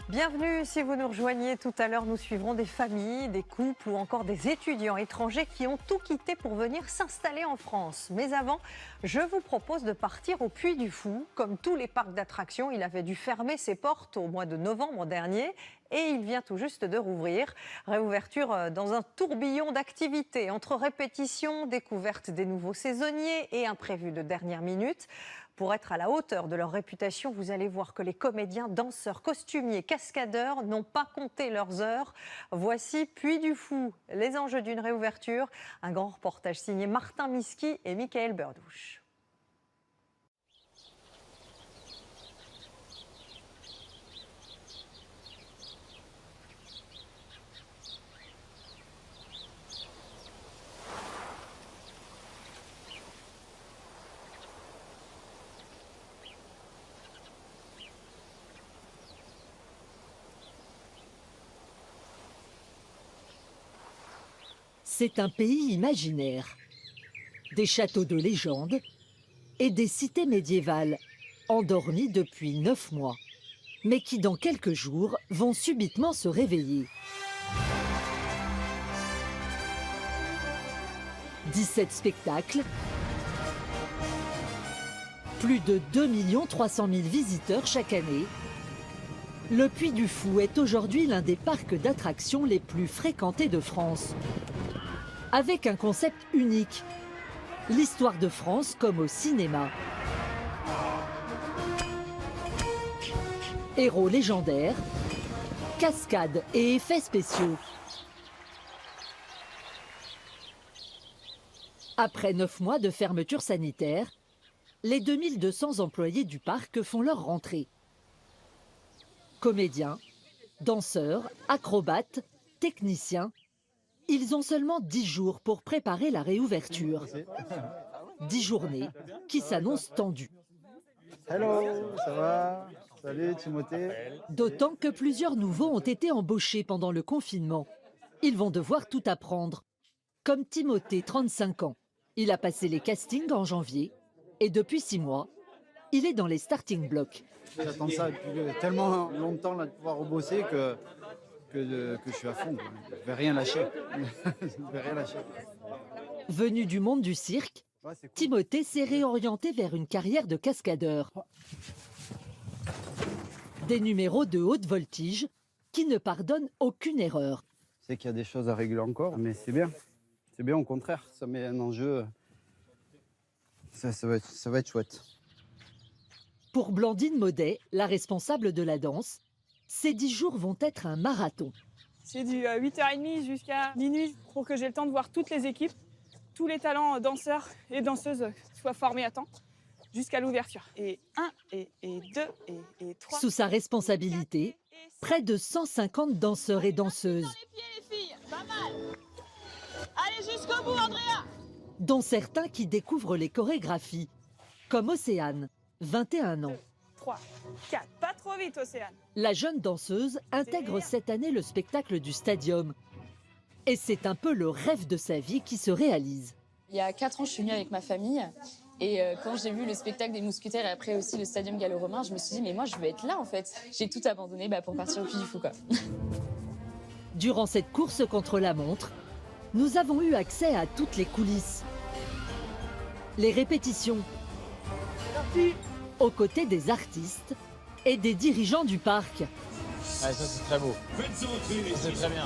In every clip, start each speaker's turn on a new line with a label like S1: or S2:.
S1: Bienvenue, si vous nous rejoignez tout à l'heure, nous suivrons des familles, des couples ou encore des étudiants étrangers qui ont tout quitté pour venir s'installer en France. Mais avant, je vous propose de partir au Puy du Fou. Comme tous les parcs d'attractions, il avait dû fermer ses portes au mois de novembre dernier et il vient tout juste de rouvrir. Réouverture dans un tourbillon d'activités entre répétitions, découverte des nouveaux saisonniers et imprévus de dernière minute. Pour être à la hauteur de leur réputation, vous allez voir que les comédiens, danseurs, costumiers, cascadeurs n'ont pas compté leurs heures. Voici Puy du Fou, les enjeux d'une réouverture. Un grand reportage signé Martin Miski et Michael Berdouche.
S2: C'est un pays imaginaire, des châteaux de légende et des cités médiévales endormies depuis 9 mois, mais qui dans quelques jours vont subitement se réveiller. 17 spectacles, plus de 2 300 000 visiteurs chaque année. Le Puy du Fou est aujourd'hui l'un des parcs d'attractions les plus fréquentés de France. Avec un concept unique, l'histoire de France comme au cinéma. Héros légendaires, cascades et effets spéciaux. Après 9 mois de fermeture sanitaire, les 2200 employés du parc font leur rentrée. Comédiens, danseurs, acrobates, techniciens, ils ont seulement 10 jours pour préparer la réouverture. 10 journées qui s'annoncent tendues.
S3: Hello, ça va? Salut Timothée.
S2: D'autant que plusieurs nouveaux ont été embauchés pendant le confinement. Ils vont devoir tout apprendre. Comme Timothée, 35 ans. Il a passé les castings en janvier et depuis 6 mois, il est dans les starting blocks.
S3: J'attends ça depuis tellement longtemps là, de pouvoir rebosser que je suis à fond. Je ne vais rien lâcher. Je ne vais rien lâcher.
S2: Venu du monde du cirque,
S3: Ouais, c'est cool.
S2: Timothée s'est réorienté vers une carrière de cascadeur. Des numéros de haute voltige qui ne pardonnent aucune erreur.
S3: Je sais qu'il y a des choses à régler encore, mais c'est bien. C'est bien, au contraire. Ça met un enjeu. Ça va être chouette.
S2: Pour Blandine Maudet, la responsable de la danse, ces 10 jours vont être un marathon.
S4: C'est du 8h30 jusqu'à minuit pour que j'ai le temps de voir toutes les équipes, tous les talents danseurs et danseuses soient formés à temps jusqu'à l'ouverture. Et 1, et 2, et 3.
S2: Sous sa responsabilité, près de 150 danseurs et danseuses,
S4: Dans les pieds, les filles, pas mal. Allez jusqu'au bout, Andrea.
S2: dont certains qui découvrent les chorégraphies, comme Océane, 21 ans.
S4: 3, 4, pas trop vite, Océane.
S2: La jeune danseuse intègre cette année le spectacle du Stadium. Et c'est un peu le rêve de sa vie qui se réalise.
S5: Il y a 4 ans, je suis venue avec ma famille. Et quand j'ai vu le spectacle des Mousquetaires et après aussi le Stadium gallo-romain, je me suis dit, mais moi, je veux être là, en fait. J'ai tout abandonné pour partir au Puy du Fou, quoi.
S2: Durant cette course contre la montre, nous avons eu accès à toutes les coulisses. Les répétitions, aux côtés des artistes et des dirigeants du parc.
S6: Ouais, ça c'est très beau. C'est très bien.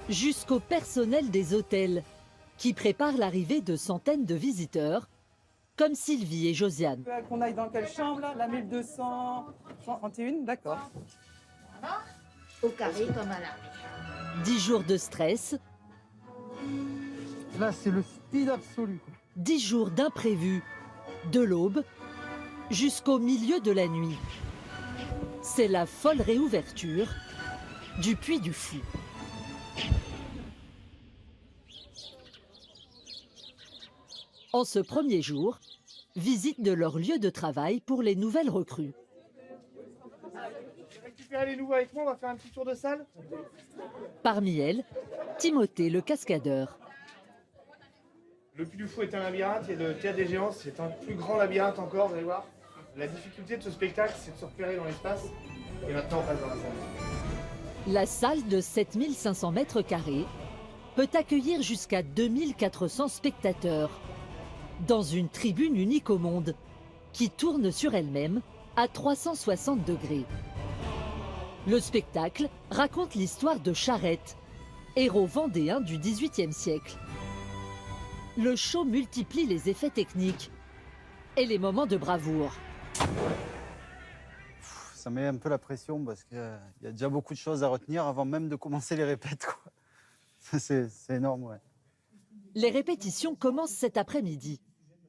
S2: Jusqu'au personnel des hôtels, qui prépare l'arrivée de centaines de visiteurs, comme Sylvie et Josiane.
S4: Qu'on aille dans quelle chambre, là? La 1231, d'accord.
S7: Au carré comme à l'armée.
S2: 10 jours de stress,
S3: Là, c'est le speed absolu.
S2: 10 jours d'imprévus, de l'aube jusqu'au milieu de la nuit. C'est la folle réouverture du Puy du Fou. En ce premier jour, visite de leur lieu de travail pour les nouvelles recrues.
S8: Récupérez les nouveaux avec moi, on va faire un petit tour de salle.
S2: Parmi elles, Timothée, le cascadeur.
S8: Le Puy du Fou est un labyrinthe et le Théâtre des Géants, c'est un plus grand labyrinthe encore, vous allez voir. La difficulté de ce spectacle, c'est de se repérer dans l'espace. Et maintenant, on passe dans la salle.
S2: La salle de 7500 mètres carrés peut accueillir jusqu'à 2400 spectateurs dans une tribune unique au monde qui tourne sur elle-même à 360 degrés. Le spectacle raconte l'histoire de Charette, héros vendéen du XVIIIe siècle. Le show multiplie les effets techniques et les moments de bravoure.
S3: Ça met un peu la pression parce qu'il y a déjà beaucoup de choses à retenir avant même de commencer les répètes, quoi. C'est énorme, ouais.
S2: Les répétitions commencent cet après-midi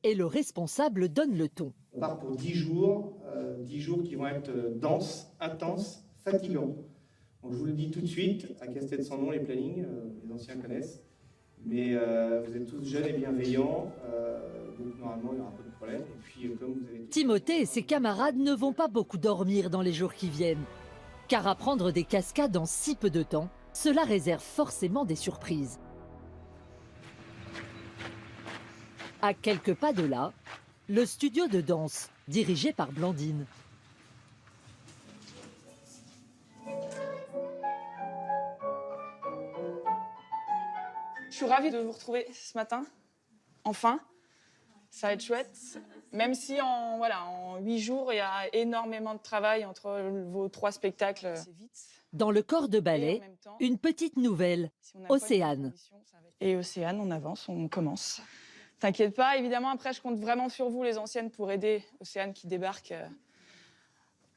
S2: et le responsable donne le ton.
S8: On part pour 10 jours qui vont être denses, intenses, fatigants. Donc, je vous le dis tout de suite, à casse-tête sans nom, les plannings, les anciens connaissent. Mais vous êtes tous jeunes et bienveillants, donc normalement il n'y aura pas de problème. Et puis, comme vous avez...
S2: Timothée et ses camarades ne vont pas beaucoup dormir dans les jours qui viennent, car apprendre des cascades en si peu de temps, cela réserve forcément des surprises. À quelques pas de là, le studio de danse, dirigé par Blandine.
S4: Je suis ravie de vous retrouver ce matin, enfin. Ça va être chouette, même si en 8 jours, il y a énormément de travail entre vos 3 spectacles. C'est vite.
S2: Dans le corps de ballet, une petite nouvelle, Océane.
S4: Et Océane, on avance, on commence. T'inquiète pas, évidemment, après, je compte vraiment sur vous, les anciennes, pour aider Océane qui débarque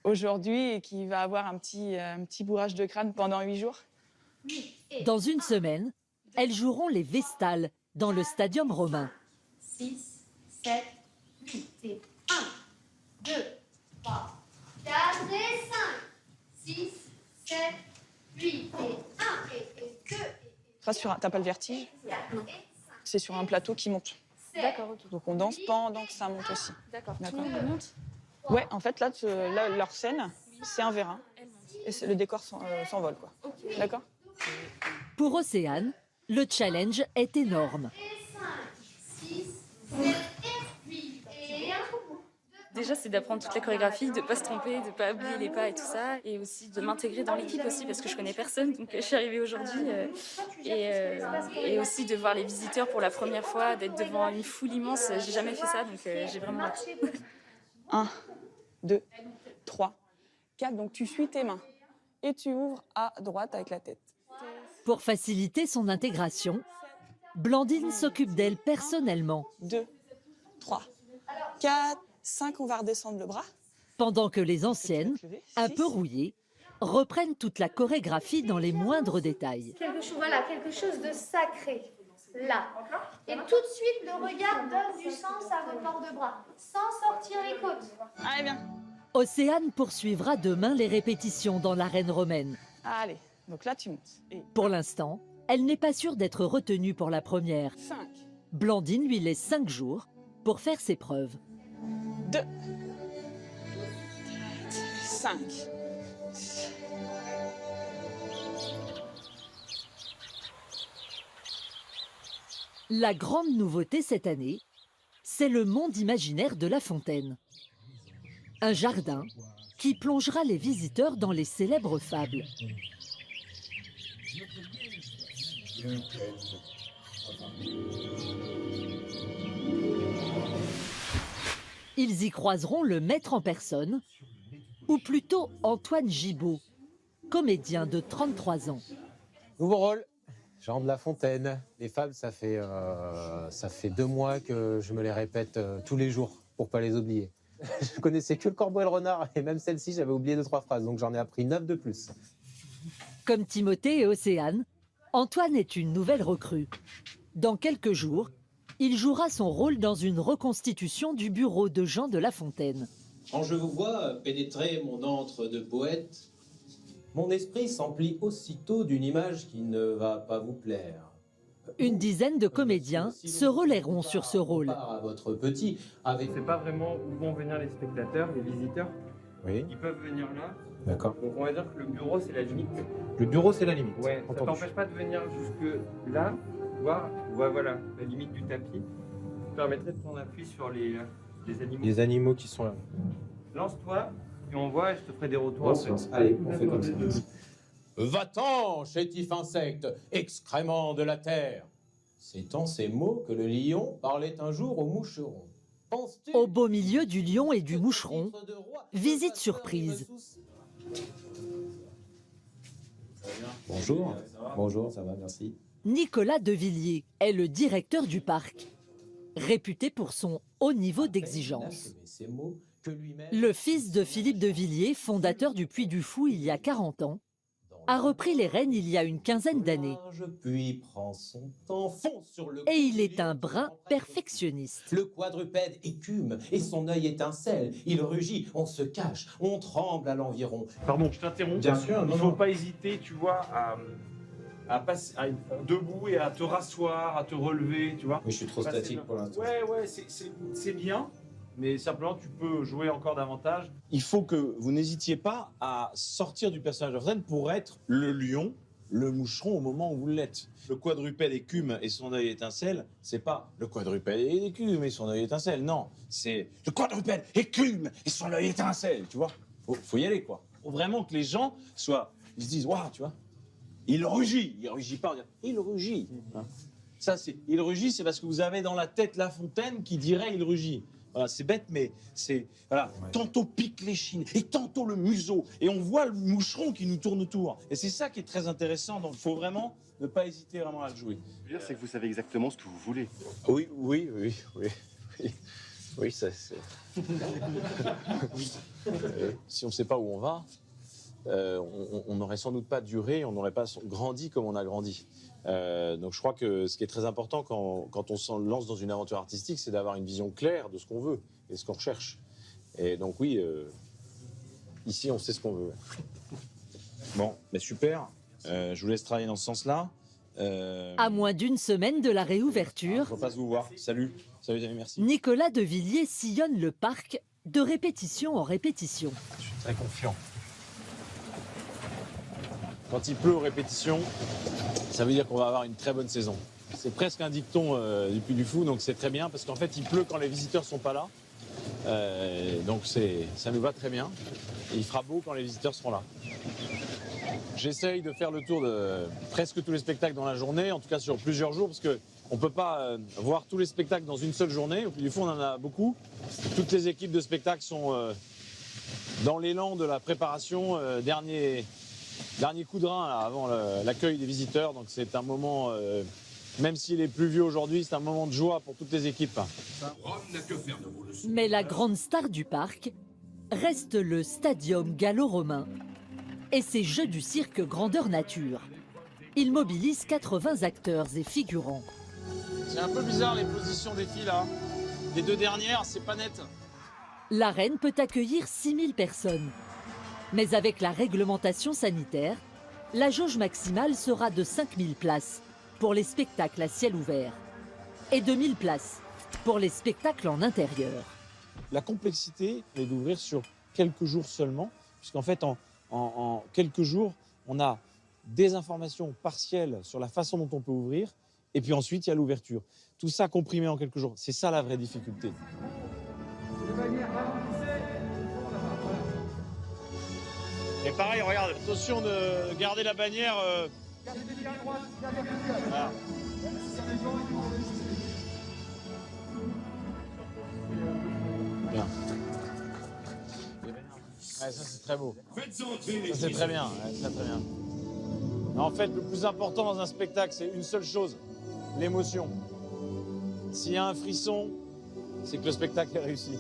S4: aujourd'hui et qui va avoir un petit bourrage de crâne pendant 8 jours.
S2: Dans une semaine, elles joueront les Vestales dans le Stadium romain.
S7: 6, 7, 8 et 1, 2, 3, 4 et 5, 6, 7, 8 et 1 et 2
S4: T'as pas le vertige?
S7: Non.
S4: C'est sur un plateau qui monte.
S5: D'accord, ok.
S4: Donc on danse pendant que ça monte aussi.
S5: D'accord. Tout le monde monte?
S4: Ouais, en fait, là, leur scène, c'est un vérin. Et le décor s'envole, quoi.
S5: Okay.
S4: D'accord?
S2: Pour Océane, le challenge est énorme.
S7: 6, 7, 8 et 1.
S5: Déjà, c'est d'apprendre toute la chorégraphie, de ne pas se tromper, de ne pas oublier les pas et tout ça. Et aussi de m'intégrer dans l'équipe aussi, parce que je connais personne. Donc, je suis arrivée aujourd'hui. Et aussi de voir les visiteurs pour la première fois, d'être devant une foule immense. J'ai jamais fait ça, donc j'ai vraiment hâte.
S4: 1, 2, 3, 4. Donc tu suis tes mains. Et tu ouvres à droite avec la tête.
S2: Pour faciliter son intégration, Blandine s'occupe d'elle personnellement.
S4: 2, 3, 4, 5. On va redescendre le bras.
S2: Pendant que les anciennes, un peu rouillées, reprennent toute la chorégraphie dans les moindres détails.
S7: Voilà, quelque chose de sacré, là. Et tout de suite, le regard donne du sens à votre port de bras, sans sortir les côtes.
S4: Allez, viens.
S2: Océane poursuivra demain les répétitions dans l'arène romaine.
S4: Allez, donc là, tu montes. Et
S2: Pour l'instant, elle n'est pas sûre d'être retenue pour la première.
S4: 5,
S2: Blandine lui laisse 5 jours pour faire ses preuves.
S4: 2, 5.
S2: La grande nouveauté cette année, c'est le monde imaginaire de La Fontaine. Un jardin qui plongera les visiteurs dans les célèbres fables. Ils y croiseront le maître en personne, ou plutôt Antoine Gibault, comédien de 33 ans.
S6: Nouveau rôle, Jean de La Fontaine. Les fables, ça fait 2 mois que je me les répète tous les jours pour pas les oublier. Je connaissais que le corbeau et le renard, et même celle-ci, j'avais oublié 2-3 phrases, donc j'en ai appris 9 de plus.
S2: Comme Timothée et Océane, Antoine est une nouvelle recrue. Dans quelques jours, il jouera son rôle dans une reconstitution du bureau de Jean de La Fontaine.
S9: Quand je vous vois pénétrer mon antre de poète, mon esprit s'emplit aussitôt d'une image qui ne va pas vous plaire.
S2: Une dizaine de comédiens se relaieront sur ce rôle.
S9: À votre petit, avec...
S8: C'est pas vraiment où vont venir les spectateurs, les visiteurs.
S6: Oui,
S8: Ils peuvent venir là.
S6: d'accord.
S8: Donc on va dire que le bureau, c'est la limite.
S6: Le bureau, c'est la limite.
S8: Ouais, ça
S6: entendu.
S8: t'empêche pas de venir jusque là, voir voilà, la limite du tapis. Ça permettrait de prendre appui sur les animaux.
S6: Les animaux qui sont là.
S8: Lance-toi
S10: et on voit et je te ferai des retours après.
S6: Allez, on fait comme ça. Va-t'en, chétif insecte, excrément de la terre. C'est en ces mots que le lion parlait un jour au moucheron. Penses-tu
S2: Au beau milieu du lion et du
S6: que ce
S2: moucheron,
S6: titre de roi
S2: visite
S6: me
S2: surprise.
S6: soucie? Bonjour. Bonjour, ça va, merci.
S2: Nicolas Devilliers est le directeur du parc, réputé pour son haut niveau d'exigence.
S6: Ces mots que lui-même-
S2: Le fils de Philippe Devilliers, fondateur du Puy du Fou il y a 40 ans, a repris les rênes il y a une quinzaine d'années.
S6: Puis prend son temps, fonce sur le
S2: Et il est un brin perfectionniste.
S6: Le quadrupède écume et son œil étincelle. Il rugit, on se cache, on tremble à l'environ.
S10: Pardon, je t'interromps.
S6: Bien sûr,
S10: Il
S6: non,
S10: faut
S6: non.
S10: pas hésiter, tu vois, à passer debout et à te rasseoir, à te relever, tu vois.
S6: Oui, je suis trop
S10: Ça, c'est
S6: statique
S10: bien.
S6: pour l'instant.
S10: Ouais, c'est bien, mais simplement tu peux jouer encore davantage.
S11: Il faut que vous n'hésitiez pas à sortir du personnage de scène pour être le lion, le moucheron au moment où vous l'êtes. Le quadrupède écume et son œil étincelle, c'est pas le quadrupède écume et son œil étincelle, non. C'est le quadrupède écume et son œil étincelle, tu vois. Faut y aller, quoi. Faut vraiment que les gens ils se disent, waouh, tu vois. Il rugit pas, on dit, il rugit. Hein. Ça, il rugit, c'est parce que vous avez dans la tête La Fontaine qui dirait il rugit. Voilà, c'est bête, mais c'est... Voilà, tantôt pique l'échine, et tantôt le museau, et on voit le moucheron qui nous tourne autour. Et c'est ça qui est très intéressant, donc il faut vraiment ne pas hésiter vraiment à le jouer.
S12: Ce que je veux dire, c'est que vous savez exactement ce que vous voulez.
S11: Oui, ça c'est... Si on ne sait pas où on va, on n'aurait sans doute pas duré, on n'aurait pas grandi comme on a grandi. Donc je crois que ce qui est très important quand on se lance dans une aventure artistique, c'est d'avoir une vision claire de ce qu'on veut et ce qu'on recherche. Et donc oui, ici on sait ce qu'on veut. Bon, mais super, je vous laisse travailler dans ce sens-là.
S2: À moins d'une semaine de la réouverture,
S11: On va pas se vous voir. Salut, merci.
S2: Nicolas Devilliers sillonne le parc de répétition en répétition.
S11: Je suis très confiant. Quand il pleut aux répétitions, ça veut dire qu'on va avoir une très bonne saison. C'est presque un dicton du Puy du Fou, donc c'est très bien, parce qu'en fait, il pleut quand les visiteurs sont pas là. Donc ça nous va très bien. Et il fera beau quand les visiteurs seront là. J'essaye de faire le tour de presque tous les spectacles dans la journée, en tout cas sur plusieurs jours, parce qu'on ne peut pas voir tous les spectacles dans une seule journée. Au Puy du Fou, on en a beaucoup. Toutes les équipes de spectacles sont dans l'élan de la préparation, dernier coup de rein là, avant l'accueil des visiteurs. Donc c'est un moment, même s'il est pluvieux aujourd'hui, c'est un moment de joie pour toutes les équipes.
S2: Mais la grande star du parc reste le Stadium gallo-romain et ses jeux du cirque grandeur nature. Il mobilise 80 acteurs et figurants.
S11: C'est un peu bizarre les positions des filles là. Les deux dernières, c'est pas net.
S2: L'arène peut accueillir 6000 personnes. Mais avec la réglementation sanitaire, la jauge maximale sera de 5000 places pour les spectacles à ciel ouvert et 2000 places pour les spectacles en intérieur.
S11: La complexité est d'ouvrir sur quelques jours seulement, puisqu'en fait, en quelques jours, on a des informations partielles sur la façon dont on peut ouvrir, et puis ensuite, il y a l'ouverture. Tout ça comprimé en quelques jours, c'est ça la vraie difficulté. Et pareil, regarde, attention de garder la bannière. Voilà. Bien. Ouais, ça c'est très beau. Ça c'est très bien, ouais, très très bien. En fait, le plus important dans un spectacle, c'est une seule chose, l'émotion. S'il y a un frisson, c'est que le spectacle est réussi.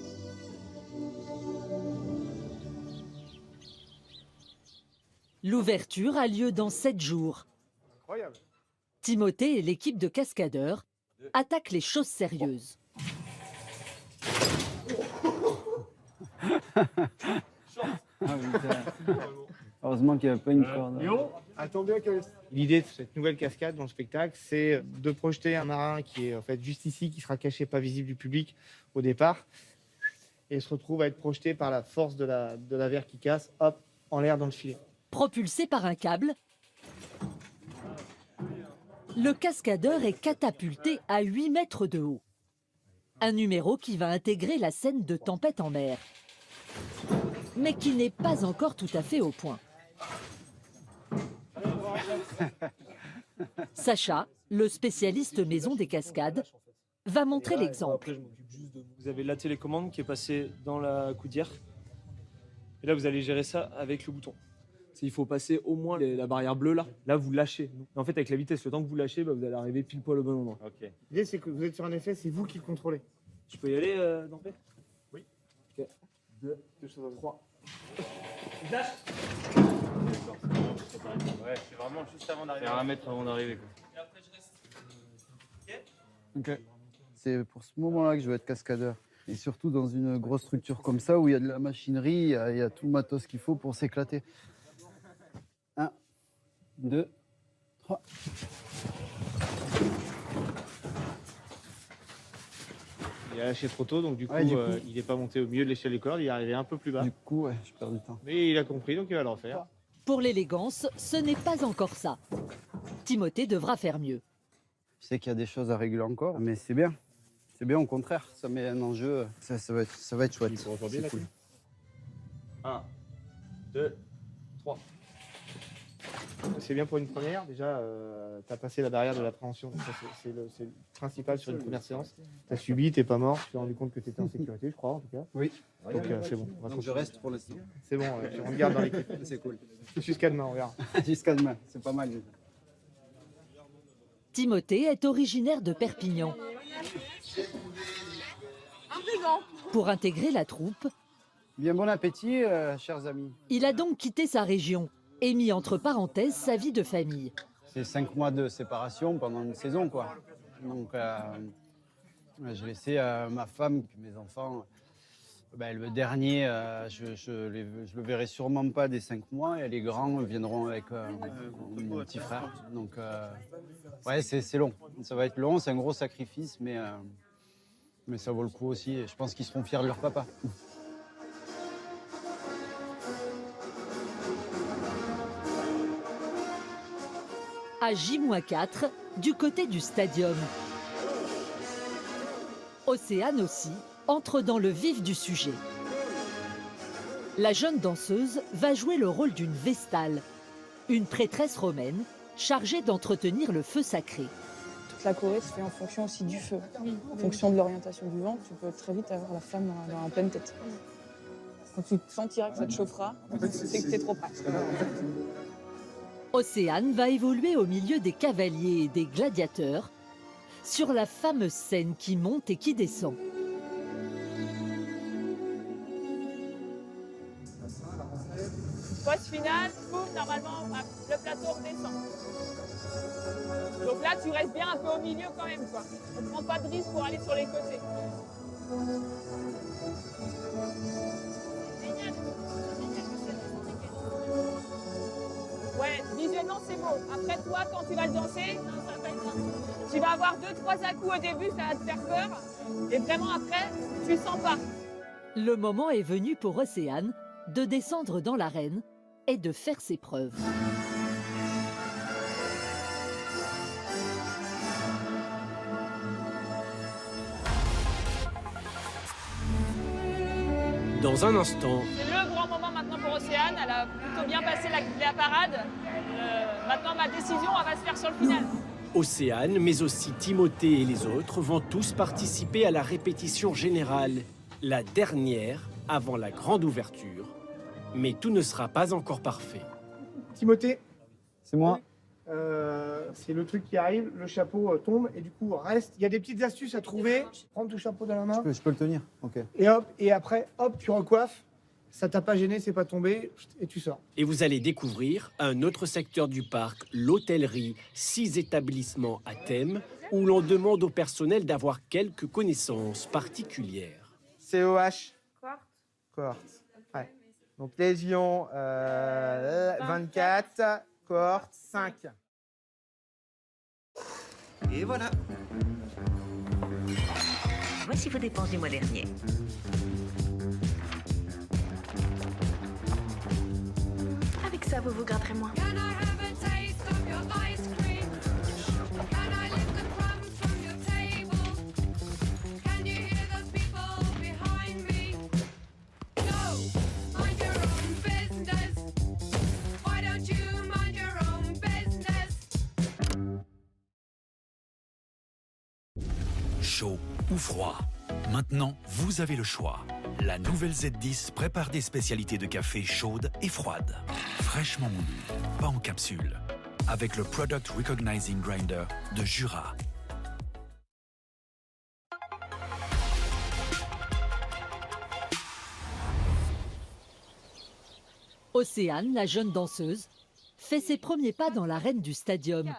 S2: L'ouverture a lieu dans 7 jours.
S10: Incroyable.
S2: Timothée et l'équipe de cascadeurs attaquent les choses sérieuses.
S3: Heureusement qu'il n'y a pas une corde.
S8: L'idée de cette nouvelle cascade dans le spectacle, c'est de projeter un marin qui est en fait juste ici, qui sera caché, pas visible du public au départ, et se retrouve à être projeté par la force de la verre qui casse, hop, en l'air dans le filet.
S2: Propulsé par un câble, le cascadeur est catapulté à 8 mètres de haut. Un numéro qui va intégrer la scène de Tempête en mer. mais qui n'est pas encore tout à fait au point. Sacha, le spécialiste maison des cascades, va montrer l'exemple.
S13: Vous avez la télécommande qui est passée dans la coudière. Et là, vous allez gérer ça avec le bouton. Il faut passer au moins la barrière bleue là. Là, vous lâchez. Et en fait, avec la vitesse, le temps que vous lâchez, vous allez arriver pile poil au bon endroit.
S8: L'idée, c'est que vous êtes sur un effet, c'est vous qui le contrôlez.
S13: Je peux y aller, Dampé? Oui. Ok. 2, 3. Lâche.
S10: Ouais, c'est vraiment juste avant d'arriver. C'est 1 mètre avant d'arriver.
S3: Ok. C'est pour ce moment-là que je veux être cascadeur. Et surtout dans une grosse structure comme ça où il y a de la machinerie, il y a tout le matos qu'il faut pour s'éclater. 1, 2, 3.
S8: Il a lâché trop tôt, donc du coup, il n'est pas monté au milieu de l'échelle des cordes, il est arrivé un peu plus bas.
S3: Du coup, ouais, je perds du temps.
S8: Mais il a compris, donc il va le refaire.
S2: Pour l'élégance, ce n'est pas encore ça. Timothée devra faire mieux.
S3: Je sais qu'il y a des choses à régler encore, mais c'est bien. C'est bien, au contraire, ça met un enjeu, ça va être chouette. C'est cool.
S8: 1, 2, 3. C'est bien pour une première. Déjà, tu as passé la barrière de l'appréhension. C'est le principal sur une première séance. Tu as subi, tu n'es pas mort. Tu t'es rendu compte que tu étais en sécurité, je crois, en tout cas.
S3: Oui.
S8: Donc c'est bon.
S3: Donc je reste pour l'instant.
S8: C'est bon, on regarde dans l'équipe.
S3: C'est cool.
S8: Jusqu'à demain, on verra.
S3: Jusqu'à demain, c'est pas mal.
S2: Timothée est originaire de Perpignan. Pour intégrer la troupe,
S3: bien bon appétit, chers amis.
S2: il a donc quitté sa région et mis entre parenthèses sa vie de famille.
S3: C'est 5 mois de séparation pendant une saison, quoi. Donc, j'ai laissé ma femme, mes enfants. Le dernier, je le verrai sûrement pas des 5 mois, et les grands viendront avec mon petit frère. Donc, ouais, c'est long. Ça va être long, c'est un gros sacrifice, mais ça vaut le coup aussi. Et je pense qu'ils seront fiers de leur papa.
S2: À J-4, du côté du stadium. Océane aussi entre dans le vif du sujet. La jeune danseuse va jouer le rôle d'une vestale, une prêtresse romaine chargée d'entretenir le feu sacré.
S4: Toute la choré se fait en fonction aussi du feu. En fonction de l'orientation du vent, tu peux très vite avoir la flamme en pleine tête. Quand tu sentiras que ça te chauffera, c'est que tu es trop près.
S2: Océane va évoluer au milieu des cavaliers et des gladiateurs sur la fameuse scène qui monte et qui descend.
S4: Poste finale, boum, normalement, le plateau redescend. Donc là, tu restes bien un peu au milieu quand même, quoi. On ne prend pas de risque pour aller sur les côtés. Ouais, visuellement, c'est beau. Après, toi, quand tu vas le danser, tu vas avoir 2-3 à-coups au début, ça va te faire peur. Et vraiment, après, tu sens pas.
S2: Le moment est venu pour Océane de descendre dans l'arène et de faire ses preuves.
S14: Dans un instant,
S4: C'est le grand moment maintenant pour Océane. Elle a plutôt bien passé la parade. Maintenant, ma décision, elle va se faire sur le final.
S14: Océane, mais aussi Timothée et les autres vont tous participer à la répétition générale, la dernière avant la grande ouverture. Mais tout ne sera pas encore parfait.
S8: Timothée,
S3: c'est moi.
S8: C'est le truc qui arrive, le chapeau tombe et du coup reste. Il y a des petites astuces à trouver. Prends ton chapeau dans la main.
S3: Je peux le tenir. Ok.
S8: Et hop, et après, hop, tu recoiffes. Ça t'a pas gêné, c'est pas tombé et tu sors.
S14: Et vous allez découvrir un autre secteur du parc, l'hôtellerie, 6 établissements à thème, où l'on demande au personnel d'avoir quelques connaissances particulières.
S15: COH. Cohorte. Ouais. Donc légion 24, cohorte 5.
S16: Et voilà. Voici vos dépenses du mois dernier. Avec ça, vous vous gratterez moins.
S17: Mind your chaud ou froid. Maintenant, vous avez le choix. La nouvelle Z10 prépare des spécialités de café chaudes et froides. Fraîchement moulues, pas en capsule. Avec le Product Recognizing Grinder de Jura.
S2: Océane, la jeune danseuse, fait ses premiers pas dans l'arène du stadium,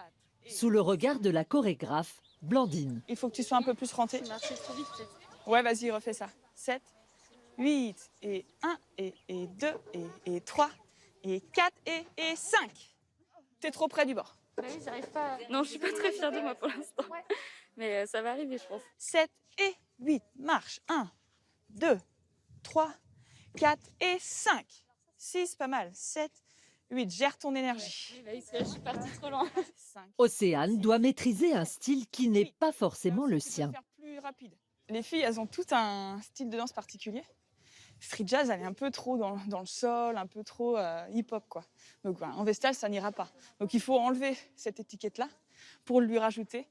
S2: sous le regard de la chorégraphe Blandine.
S4: Il faut que tu sois un peu plus rentré.
S5: Tu marchais trop vite peut-être.
S4: Ouais, vas-y, refais ça. 7, 8, et 1, et 2, et 3, et 4, et 5. T'es trop près du bord.
S5: Bah oui, j'arrive pas. Non, je suis pas très fière de moi pour l'instant. Mais ça va arriver, je pense.
S4: 7 et 8, marche. 1, 2, 3, 4 et 5. 6, pas mal. 7, 8, gère ton énergie.
S5: Oui, bah oui, je suis partie trop loin.
S2: Océane doit maîtriser un style qui n'est pas forcément le sien.
S4: Plus rapide. Les filles, elles ont tout un style de danse particulier. Street jazz, elle est un peu trop dans le sol, un peu trop hip-hop, quoi. Donc en vestal, ça n'ira pas. Donc il faut enlever cette étiquette-là pour lui rajouter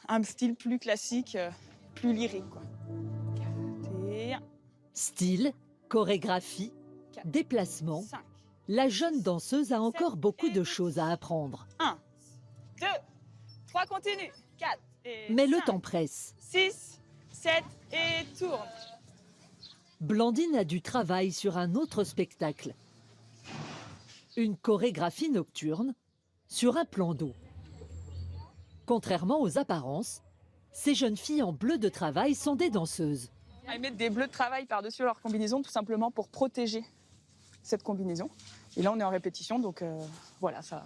S4: un style plus classique, plus lyrique, quoi. 4 et 1.
S2: Style, chorégraphie, déplacement.
S4: 5.
S2: La jeune danseuse a encore beaucoup de choses à apprendre.
S4: 1, 2, 3, continue. 4 et
S2: Mais
S4: 5,
S2: le temps presse.
S4: 6, 7 et tourne.
S2: Blandine a du travail sur un autre spectacle. Une chorégraphie nocturne sur un plan d'eau. Contrairement aux apparences, ces jeunes filles en bleu de travail sont des danseuses.
S4: Elles mettent des bleus de travail par-dessus leur combinaison, tout simplement pour protéger cette combinaison. Et là, on est en répétition, donc voilà, ça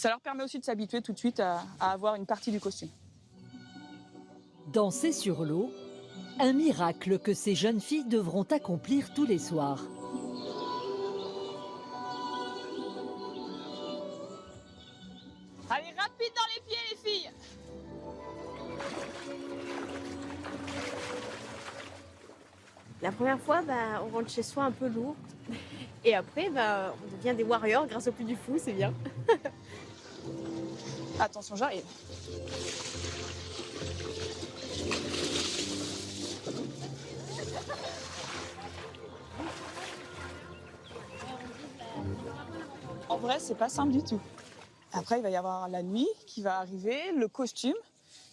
S4: leur permet aussi de s'habituer tout de suite à avoir une partie du costume.
S2: Danser sur l'eau, un miracle que ces jeunes filles devront accomplir tous les soirs.
S4: Allez, rapide dans les pieds, les filles!
S18: La première fois, on rentre chez soi un peu lourd. Et après, on devient des warriors grâce au Puy du Fou, c'est bien.
S4: Attention, j'arrive. En vrai, c'est pas simple du tout. Après, il va y avoir la nuit qui va arriver, le costume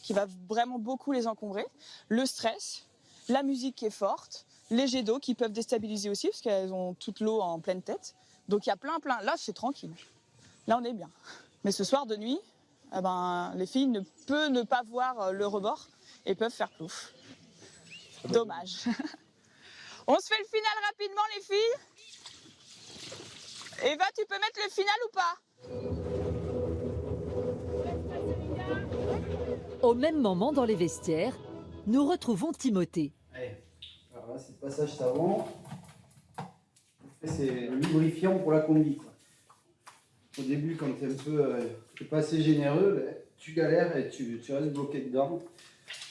S4: qui va vraiment beaucoup les encombrer, le stress, la musique qui est forte, les jets d'eau qui peuvent déstabiliser aussi parce qu'elles ont toute l'eau en pleine tête. Donc il y a plein. Là, c'est tranquille. Là, on est bien. Mais ce soir de nuit, les filles ne peuvent ne pas voir le rebord et peuvent faire plouf. Dommage. On se fait le final rapidement, les filles. Eva, tu peux mettre le final ou pas?
S2: Au même moment, dans les vestiaires, nous retrouvons Timothée.
S3: Allez, alors là, c'est le passage savon. C'est le lubrifiant pour la combi, quoi. Au début, quand tu es un peu pas assez généreux, tu galères et tu restes bloqué dedans.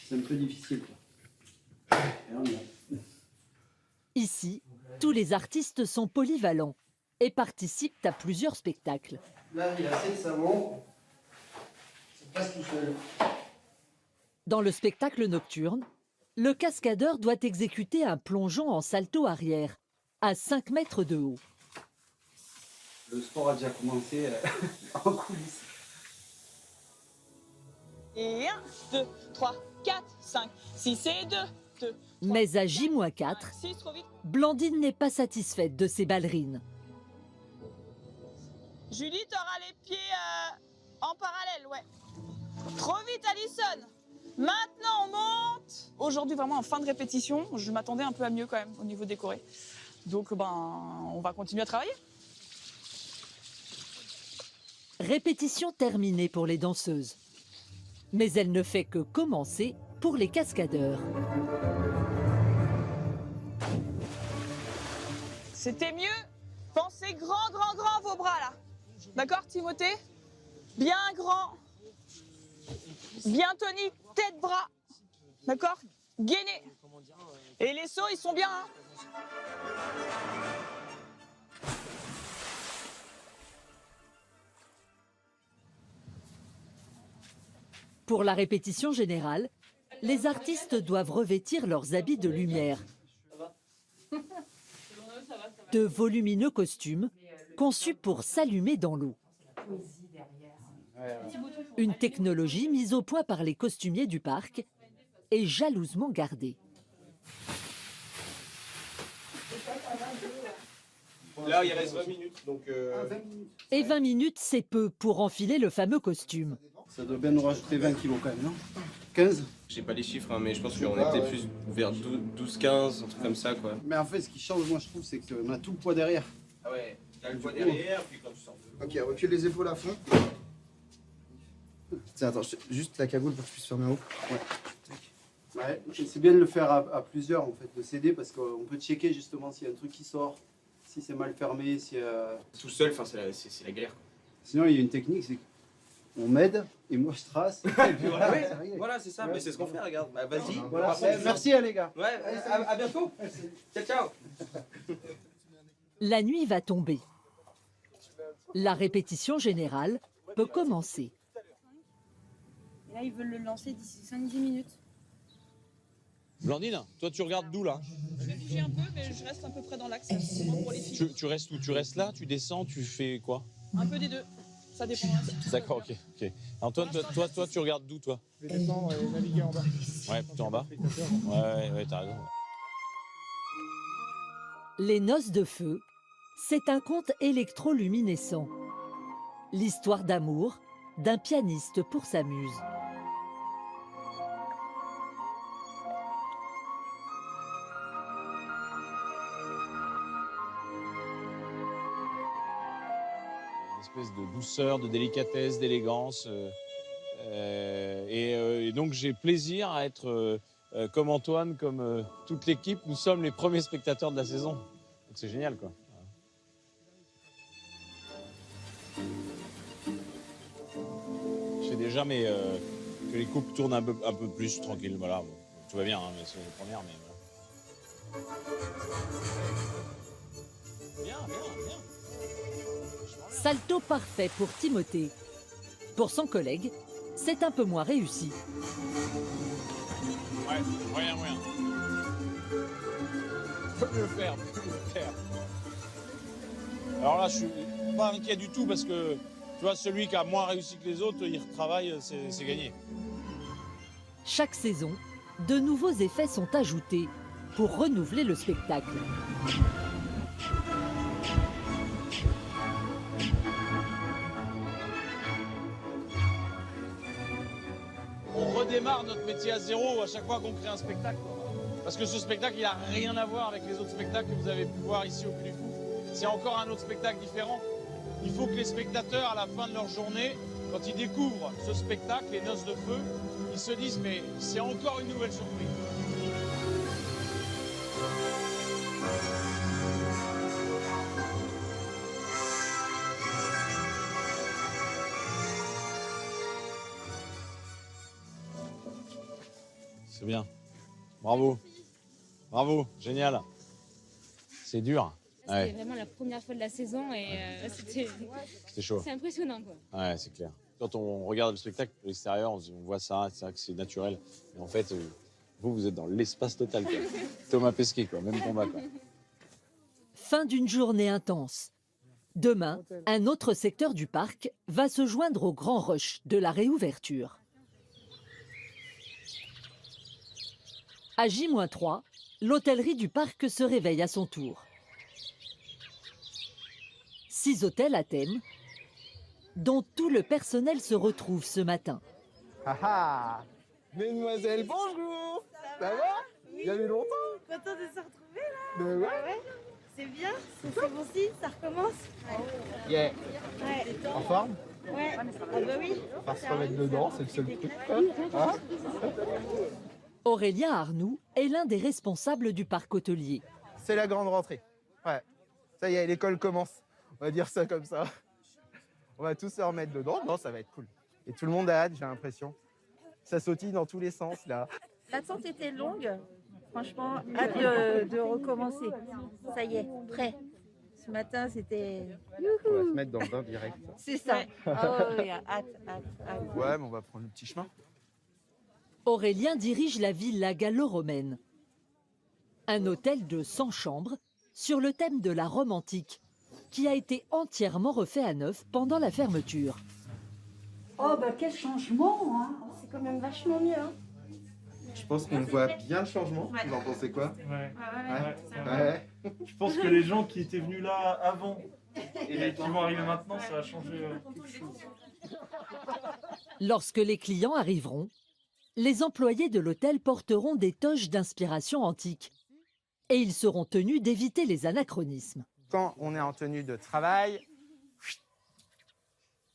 S3: C'est un peu difficile, quoi. Et on y va.
S2: Ici, tous les artistes sont polyvalents et participent à plusieurs spectacles.
S3: Là, il y a assez de savon. Ça passe tout seul.
S2: Dans le spectacle nocturne, le cascadeur doit exécuter un plongeon en salto arrière, à 5 mètres de haut.
S3: Le sport a déjà commencé en coulisses.
S4: Et 1, 2, 3, 4, 5, 6 et 2.
S2: Mais à J-4, Blandine n'est pas satisfaite de ses ballerines.
S4: Julie, t'auras les pieds en parallèle, ouais. Trop vite, Alison. Maintenant, on monte. Aujourd'hui, vraiment en fin de répétition, je m'attendais un peu à mieux quand même au niveau des chorés. Donc, on va continuer à travailler.
S2: Répétition terminée pour les danseuses. Mais elle ne fait que commencer pour les cascadeurs.
S4: C'était mieux. Pensez grand, grand, grand vos bras là. D'accord, Timothée? Bien grand. Bien tonique, tête, bras. D'accord? Gainé. Et les sauts, ils sont bien. Hein.
S2: Pour la répétition générale, les artistes doivent revêtir leurs habits de lumière. De volumineux costumes conçus pour s'allumer dans l'eau. Une technologie mise au point par les costumiers du parc et jalousement gardée.
S11: Là, il reste 20 minutes. Donc,
S2: Et 20 minutes, c'est peu pour enfiler le fameux costume.
S3: Ça doit bien nous rajouter 20 kilos quand même, non 15?
S19: J'ai pas les chiffres, hein, mais je pense qu'on était plus vers 12-15, un truc comme ça, quoi.
S3: Mais en fait, ce qui change, moi, je trouve, c'est qu'on a tout le poids derrière.
S19: Ah ouais, t'as le poids derrière, puis quand tu sors de...
S15: Ok, recule les épaules à fond. Tiens, attends, juste la cagoule pour que je puisse fermer en haut.
S3: Ouais, c'est bien de le faire à plusieurs, en fait, de s'aider, parce qu'on peut checker justement s'il y a un truc qui sort, si c'est mal fermé, si...
S19: Tout seul, enfin, c'est la galère, quoi.
S3: Sinon, il y a une technique, c'est qu'on m'aide, et moi je trace. Et puis voilà,
S19: ouais, voilà, c'est ça, mais c'est ce qu'on fait, regarde. Bah, vas-y.
S3: Voilà. Merci, les gars.
S19: Ouais, à bientôt. Ciao, ciao.
S2: La nuit va tomber. La répétition générale peut commencer.
S4: Et là, ils veulent le lancer d'ici 5-10 minutes.
S11: Blandine, toi tu regardes d'où là?
S4: Je vais bouger un peu, mais je reste à peu près dans l'axe. Pour les filles.
S11: Tu restes où? Tu restes là? Tu descends? Tu fais quoi?
S4: Un peu des deux. Ça dépend.
S11: D'accord, ok. Antoine, toi tu regardes d'où toi?
S15: Je vais descendre et naviguer en bas.
S11: Ouais, plutôt en bas. Ouais, t'as raison.
S2: Les noces de feu, c'est un conte électroluminescent. L'histoire d'amour d'un pianiste pour sa muse.
S11: Une espèce de douceur, de délicatesse, d'élégance. Et donc j'ai plaisir à être comme Antoine, comme toute l'équipe. Nous sommes les premiers spectateurs de la saison. Donc c'est génial, quoi. Je sais déjà, mais que les couples tournent un peu plus tranquille. Voilà, bon, tout va bien, hein, mais c'est les premières, mais voilà. Bien.
S2: Salto parfait pour Timothée. Pour son collègue, c'est un peu moins réussi.
S11: Ouais, moyen. Peut mieux faire. Alors là, je suis pas inquiet du tout parce que, tu vois, celui qui a moins réussi que les autres, il retravaille, c'est gagné.
S2: Chaque saison, de nouveaux effets sont ajoutés pour renouveler le spectacle.
S11: On redémarre notre métier à zéro à chaque fois qu'on crée un spectacle. Parce que ce spectacle, il n'a rien à voir avec les autres spectacles que vous avez pu voir ici au Puy du Fou. C'est encore un autre spectacle différent. Il faut que les spectateurs, à la fin de leur journée, quand ils découvrent ce spectacle, les Noces de Feu, ils se disent mais c'est encore une nouvelle surprise. C'est bien. Bravo, génial. C'est dur.
S5: C'était vraiment la première fois de la saison et c'était
S11: chaud.
S5: C'est impressionnant, quoi.
S11: Ouais, c'est clair. Quand on regarde le spectacle de l'extérieur, on voit ça, c'est vrai que c'est naturel. Mais en fait, vous êtes dans l'espace total, quoi. Thomas Pesquet, quoi, même combat, quoi.
S2: Fin d'une journée intense. Demain, un autre secteur du parc va se joindre au grand rush de la réouverture. À J-3, l'hôtellerie du parc se réveille à son tour. 6 hôtels à thème, dont tout le personnel se retrouve ce matin.
S15: Ah mesdemoiselles, bonjour. Ça va? Il y avait longtemps.
S18: Content de se retrouver là.
S15: Ben ouais.
S18: C'est bien, c'est bon signe, ça recommence.
S15: Yeah.
S18: Ouais.
S15: En forme?
S18: Ouais. Ah bah oui.
S15: On va se remettre dedans, c'est le seul truc. Hein?
S2: Aurélien Arnoux est l'un des responsables du parc hôtelier.
S15: C'est la grande rentrée. Ouais. Ça y est, l'école commence. On va dire ça comme ça. On va tous se remettre dedans. Non, ça va être cool. Et tout le monde a hâte, j'ai l'impression. Ça sautille dans tous les sens, là.
S20: L'attente était longue. Franchement, hâte de recommencer. Ça y est, prêt. Ce matin, c'était...
S15: On va se mettre dans le bain direct.
S20: C'est ça. Ah oui, hâte.
S15: Ouais, mais on va prendre le petit chemin.
S2: Aurélien dirige la villa gallo-romaine. Un hôtel de 100 chambres sur le thème de la Rome antique, qui a été entièrement refait à neuf pendant la fermeture.
S20: Oh, bah quel changement, hein.
S18: C'est quand même vachement mieux, hein.
S15: Je pense qu'on voit bien le changement.
S20: Ouais.
S15: Vous en pensez quoi?
S10: Ouais. Je pense que les gens qui étaient venus là avant et qui vont arriver maintenant, ça va changer quelque chose.
S2: Lorsque les clients arriveront, les employés de l'hôtel porteront des toges d'inspiration antique. Et ils seront tenus d'éviter les anachronismes.
S15: Quand on est en tenue de travail,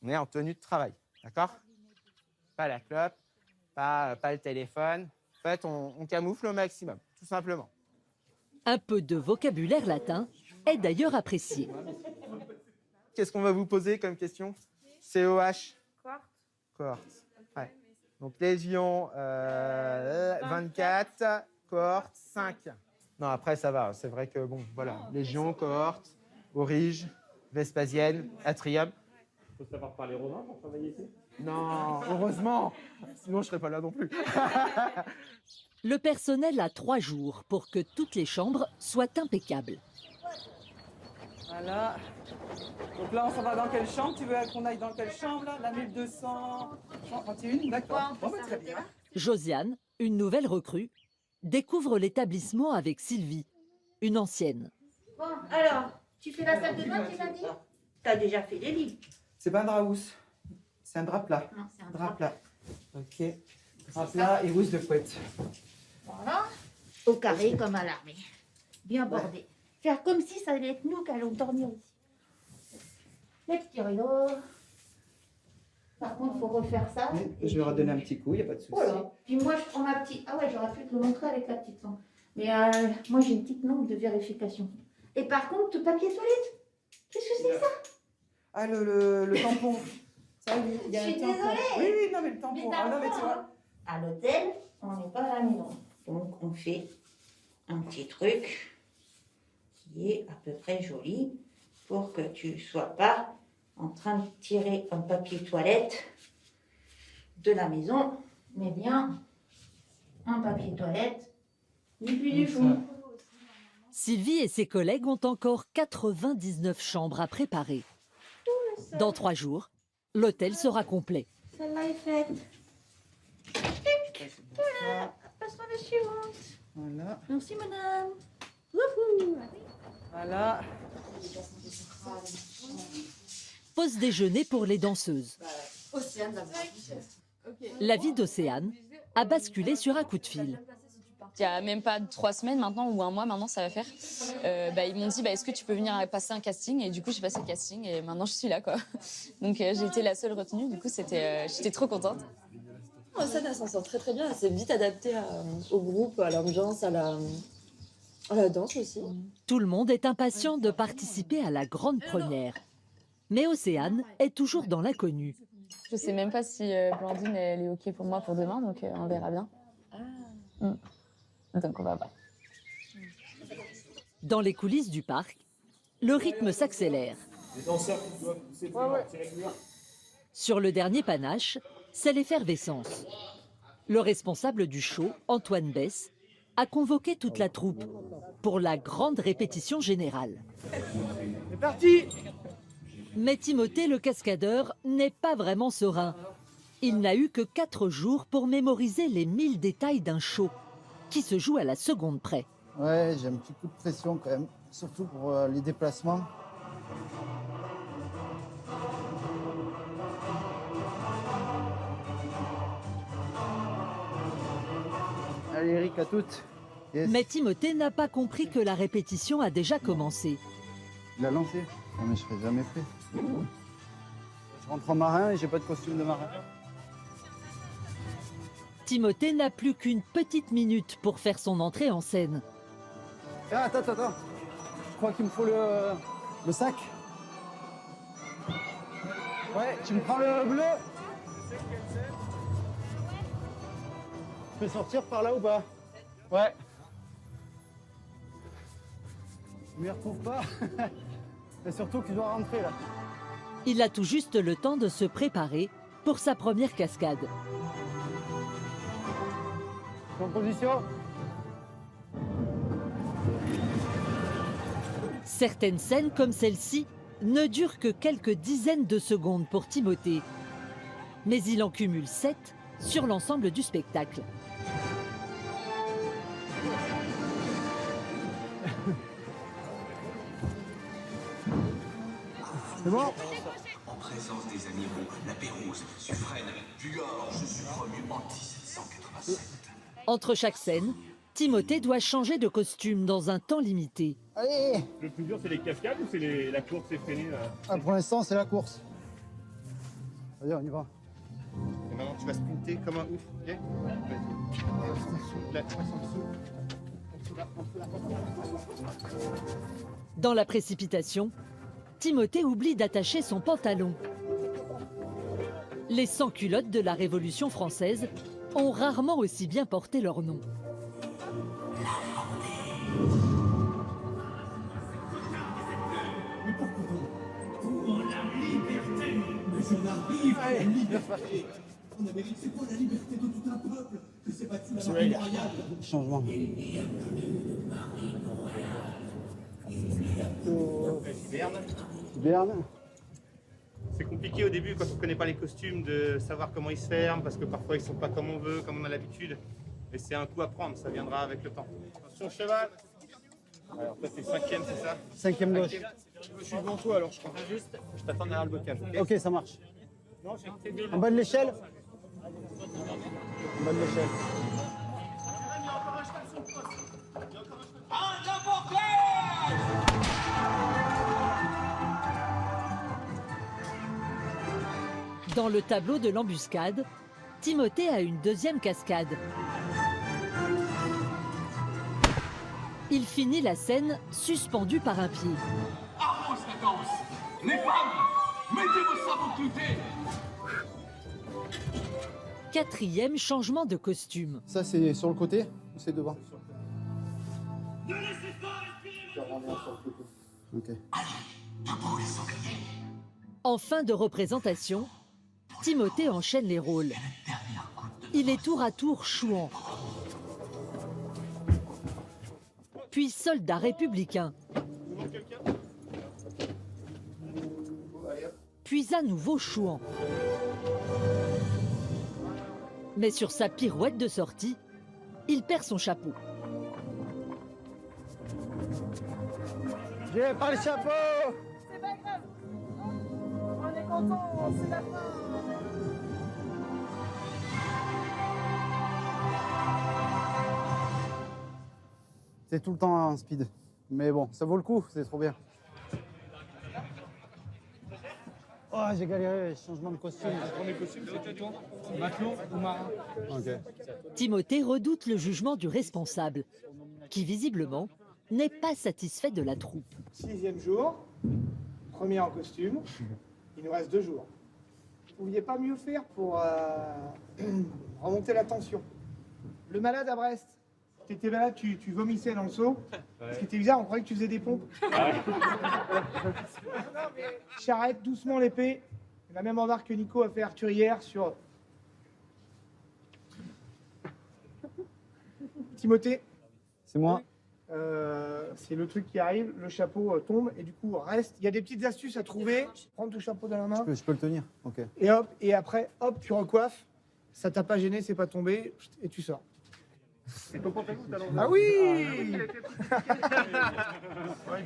S15: on est en tenue de travail, d'accord? Pas la clope, pas le téléphone. En fait, on camoufle au maximum, tout simplement.
S2: Un peu de vocabulaire latin est d'ailleurs apprécié.
S15: Qu'est-ce qu'on va vous poser comme question? COH?
S20: Quartz.
S15: Quartz. Ouais. Donc légion 24, cohorte 5. Non, après ça va, c'est vrai que bon, voilà. Légion, cohorte, Aurige, Vespasienne, Atrium.
S13: Il faut savoir parler romain pour travailler ici.
S15: Non, heureusement, sinon je serais pas là non plus.
S2: Le personnel a 3 jours pour que toutes les chambres soient impeccables.
S4: Voilà. Donc là, on s'en va dans quelle chambre? Tu veux qu'on aille dans quelle chambre là? La 1231, d'accord. Bon, bah, très bien.
S2: Josiane, une nouvelle recrue, découvre l'établissement avec Sylvie, une ancienne.
S7: Bon, alors, tu fais la salle de bain, tu l'as dit?
S20: T'as déjà fait les lits.
S15: C'est pas un drap housse, c'est un drap plat.
S7: Non, c'est un
S15: Drap plat. Ok. Drap plat et housse de couette.
S7: Voilà. Au carré comme à l'armée. Bien bordé. Faire comme si ça allait être nous qui allons dormir ici. Les petits rideaux. Par contre, il faut refaire ça.
S15: Je vais redonner un petit coup, il n'y a pas de souci.
S7: Voilà. Puis moi, je prends ma petite... Ah ouais, j'aurais pu te le montrer avec la petite lampe. Mais moi, j'ai une petite lampe de vérification. Et par contre, le papier toilette. Qu'est-ce que c'est ça?
S15: Ah, le tampon. Ça, il y a
S7: Je
S15: un
S7: suis
S15: tampon.
S7: désolée.
S15: Oui, non, mais le tampon.
S7: Mais
S15: Ah, non, mais tu vois.
S20: À l'hôtel, on n'est pas à la maison. Donc, on fait un petit truc qui est à peu près joli pour que tu ne sois pas en train de tirer un papier toilette de la maison, mais bien un papier toilette du puits du fond.
S2: Sylvie et ses collègues ont encore 99 chambres à préparer. Dans 3 jours, l'hôtel sera complet.
S7: Celle-là est faite. Voilà, passons à la suivante.
S15: Voilà.
S7: Merci, madame. Wouhou.
S4: Voilà.
S2: Pause déjeuner pour les danseuses.
S5: Océane d'abord.
S2: La vie d'Océane a basculé sur un coup de fil.
S5: Il n'y a même pas 3 semaines maintenant ou 1 mois maintenant ça va faire. Ils m'ont dit est-ce que tu peux venir passer un casting, et du coup j'ai passé le casting et maintenant je suis là quoi. Donc j'ai été la seule retenue, du coup j'étais trop contente.
S21: Océane elle s'en sort très très bien, elle s'est vite adaptée au groupe, à l'ambiance, à la danse aussi.
S2: Tout le monde est impatient de participer à la grande première. Mais Océane est toujours dans l'inconnu.
S5: Je sais même pas si Blandine elle est ok pour moi pour demain, donc on verra bien. Donc on va voir.
S2: Dans les coulisses du parc, le rythme s'accélère.
S10: Les danseurs qui doivent pousser plus loin, tirer plus loin.
S2: Sur le dernier panache, c'est l'effervescence. Le responsable du show, Antoine Besse, a convoqué toute la troupe pour la grande répétition générale.
S15: C'est parti!
S2: Mais Timothée, le cascadeur, n'est pas vraiment serein. Il n'a eu que 4 jours pour mémoriser les 1000 détails d'un show qui se joue à la seconde près.
S3: Ouais, j'ai un petit coup de pression quand même, surtout pour les déplacements. Allez Eric, à toutes. Yes.
S2: Mais Timothée n'a pas compris que la répétition a déjà commencé.
S3: Il a lancé. Non mais je serai jamais prêt. Je rentre en marin et j'ai pas de costume de marin.
S2: Timothée n'a plus qu'une petite minute pour faire son entrée en scène.
S3: Ah, attends. Je crois qu'il me faut le sac. Ouais, tu me prends le bleu. Je peux sortir par là ou pas? Ouais. Je m'y retrouve pas. Et surtout que tu dois rentrer là.
S2: Il a tout juste le temps de se préparer pour sa première cascade.
S3: Composition.
S2: Certaines scènes, comme celle-ci, ne durent que quelques dizaines de secondes pour Timothée. Mais il en cumule 7 sur l'ensemble du spectacle.
S3: C'est bon?
S1: En présence des amiraux, la Pérouse, Suffren, Georges Suffremu en 1787.
S2: Entre chaque scène, Timothée doit changer de costume dans un temps limité.
S3: Allez!
S10: Le plus dur, c'est les cascades ou c'est la course effrénée
S3: Ah, pour l'instant, c'est la course. Allez, on y va.
S8: Et maintenant, tu vas sprinter comme un ouf, ok? Vas-y. Là, tu passes en dessous.
S2: Dans la précipitation, Timothée oublie d'attacher son pantalon. Les sans-culottes de la Révolution française ont rarement aussi bien porté leur nom.
S1: Pour la liberté, mais je n'arrive à la liberté. On a mérité pour la liberté de tout un peuple que s'est battu la marine royale.
S3: Changement. Berne.
S8: C'est compliqué au début quand on ne connaît pas les costumes de savoir comment ils se ferment parce que parfois ils ne sont pas comme on veut, comme on a l'habitude. Et c'est un coup à prendre, ça viendra avec le temps. Attention cheval. Alors toi t'es 5e, c'est ça?
S3: 5e gauche.
S8: Je suis devant toi alors je crois. Juste, je t'attends derrière le bocage.
S3: Ok, ça marche.
S8: Non,
S3: En bas de l'échelle? En bas de l'échelle.
S2: Dans le tableau de l'embuscade, Timothée a une deuxième cascade. Il finit la scène suspendu par un pied.
S1: Avance la danse. Les femmes, mettez vos sabots cloutés.
S2: Quatrième changement de costume.
S3: Ça, c'est sur le côté ou c'est devant?
S1: Ne laissez pas respirer.
S3: Ok.
S1: Debout les sangliers.
S2: En fin de représentation, Timothée enchaîne les rôles. Il est tour à tour chouan, puis soldat républicain, puis à nouveau chouan. Mais sur sa pirouette de sortie, il perd son chapeau.
S3: J'ai pas le chapeau!
S4: C'est pas grave. On est content, c'est la fin.
S3: C'est tout le temps en speed. Mais bon, ça vaut le coup, c'est trop bien. Oh, j'ai galéré, changement de costume.
S8: Premier costume, c'est toi? Matelot ou marin?
S3: Ok.
S2: Timothée redoute le jugement du responsable, qui visiblement n'est pas satisfait de la troupe.
S8: 6e jour, premier en costume, il nous reste 2 jours. Vous pouviez pas mieux faire pour remonter la tension. Le malade à Brest, t'étais malade, tu vomissais dans le seau. Ce qui était bizarre, on croyait que tu faisais des pompes. Charrette doucement l'épée. La même remarque que Nico a fait Arthur hier sur Timothée.
S3: C'est moi.
S8: C'est le truc qui arrive, le chapeau tombe et du coup reste. Il y a des petites astuces à trouver. Prends ton chapeau dans la main.
S3: Je peux le tenir. Ok.
S8: Et hop, et après, hop, tu recoiffes. Ça t'a pas gêné, c'est pas tombé, et tu sors. Ah oui!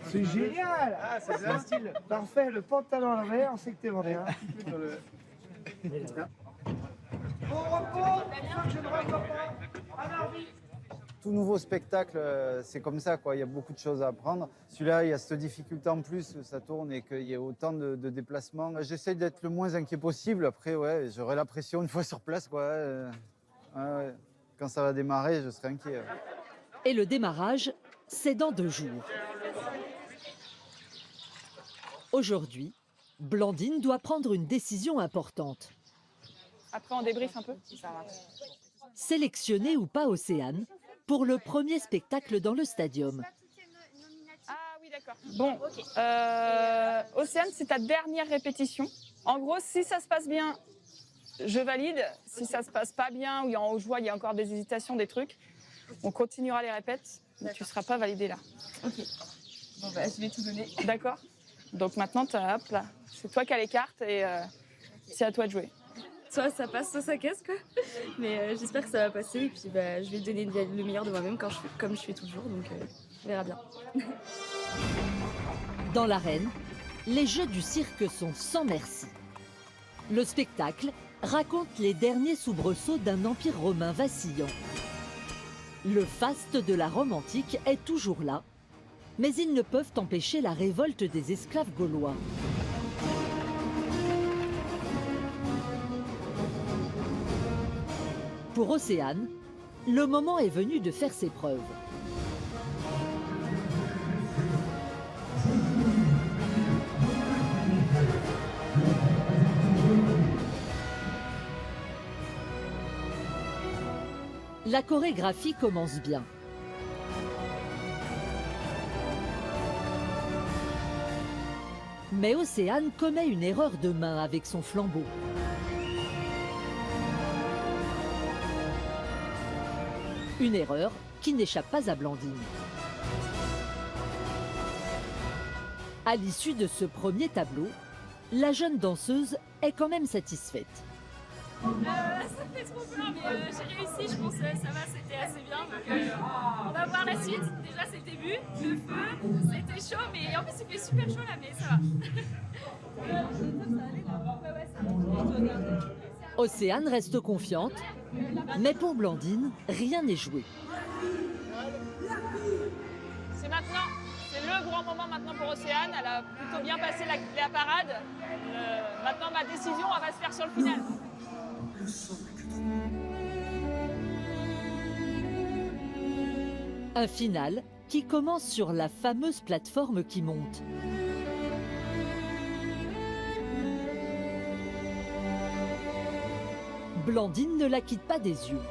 S8: C'est génial! Ah, c'est un style. Parfait, le pantalon à l'envers, on sait que t'es vendé. Bon repos, je ne rentre pas. À Narvik.
S3: Tout nouveau spectacle, c'est comme ça, quoi. Il y a beaucoup de choses à apprendre. Celui-là, il y a cette difficulté en plus, que ça tourne et qu'il y ait autant de déplacements. J'essaie d'être le moins inquiet possible. Après, ouais, j'aurai la pression une fois sur place, quoi. Ouais. Quand ça va démarrer, je serai inquiet.
S2: Et le démarrage, c'est dans 2 jours. Aujourd'hui, Blandine doit prendre une décision importante.
S4: Après, on débriefe un peu.
S2: Sélectionner ou pas Océane pour le premier spectacle dans le Stadium.
S4: Ah oui, d'accord. Bon, Océane, c'est ta dernière répétition. En gros, si ça se passe bien, Je valide. Si ça se passe pas bien ou je vois il y a encore des hésitations, des trucs, on continuera les répètes, mais tu seras pas validé là.
S5: Ok. Bon bah je vais tout donner.
S4: D'accord. Donc maintenant, hop là, c'est toi qui as les cartes et c'est à toi de jouer.
S5: Soit ça passe, soit ça casse quoi. Mais j'espère que ça va passer et puis bah, je vais donner le meilleur de moi-même comme je fais toujours, donc on verra bien.
S2: Dans l'arène, les jeux du cirque sont sans merci. Le spectacle raconte les derniers soubresauts d'un empire romain vacillant. Le faste de la Rome antique est toujours là, mais ils ne peuvent empêcher la révolte des esclaves gaulois. Pour Océane, le moment est venu de faire ses preuves. La chorégraphie commence bien. Mais Océane commet une erreur de main avec son flambeau. Une erreur qui n'échappe pas à Blandine. À l'issue de ce premier tableau, la jeune danseuse est quand même satisfaite.
S5: Ça fait trop peur, mais j'ai réussi, je pense que ça va, c'était assez bien. Donc on va voir la suite. Déjà c'est le début, le feu, c'était chaud, mais en plus il fait super chaud là, mais ça va.
S2: Océane reste confiante, mais pour Blandine, rien n'est joué.
S4: C'est maintenant, c'est le grand moment maintenant pour Océane. Elle a plutôt bien passé la parade. Maintenant ma décision, elle va se faire sur le final.
S2: Un final qui commence sur la fameuse plateforme qui monte. Blandine ne la quitte pas des yeux.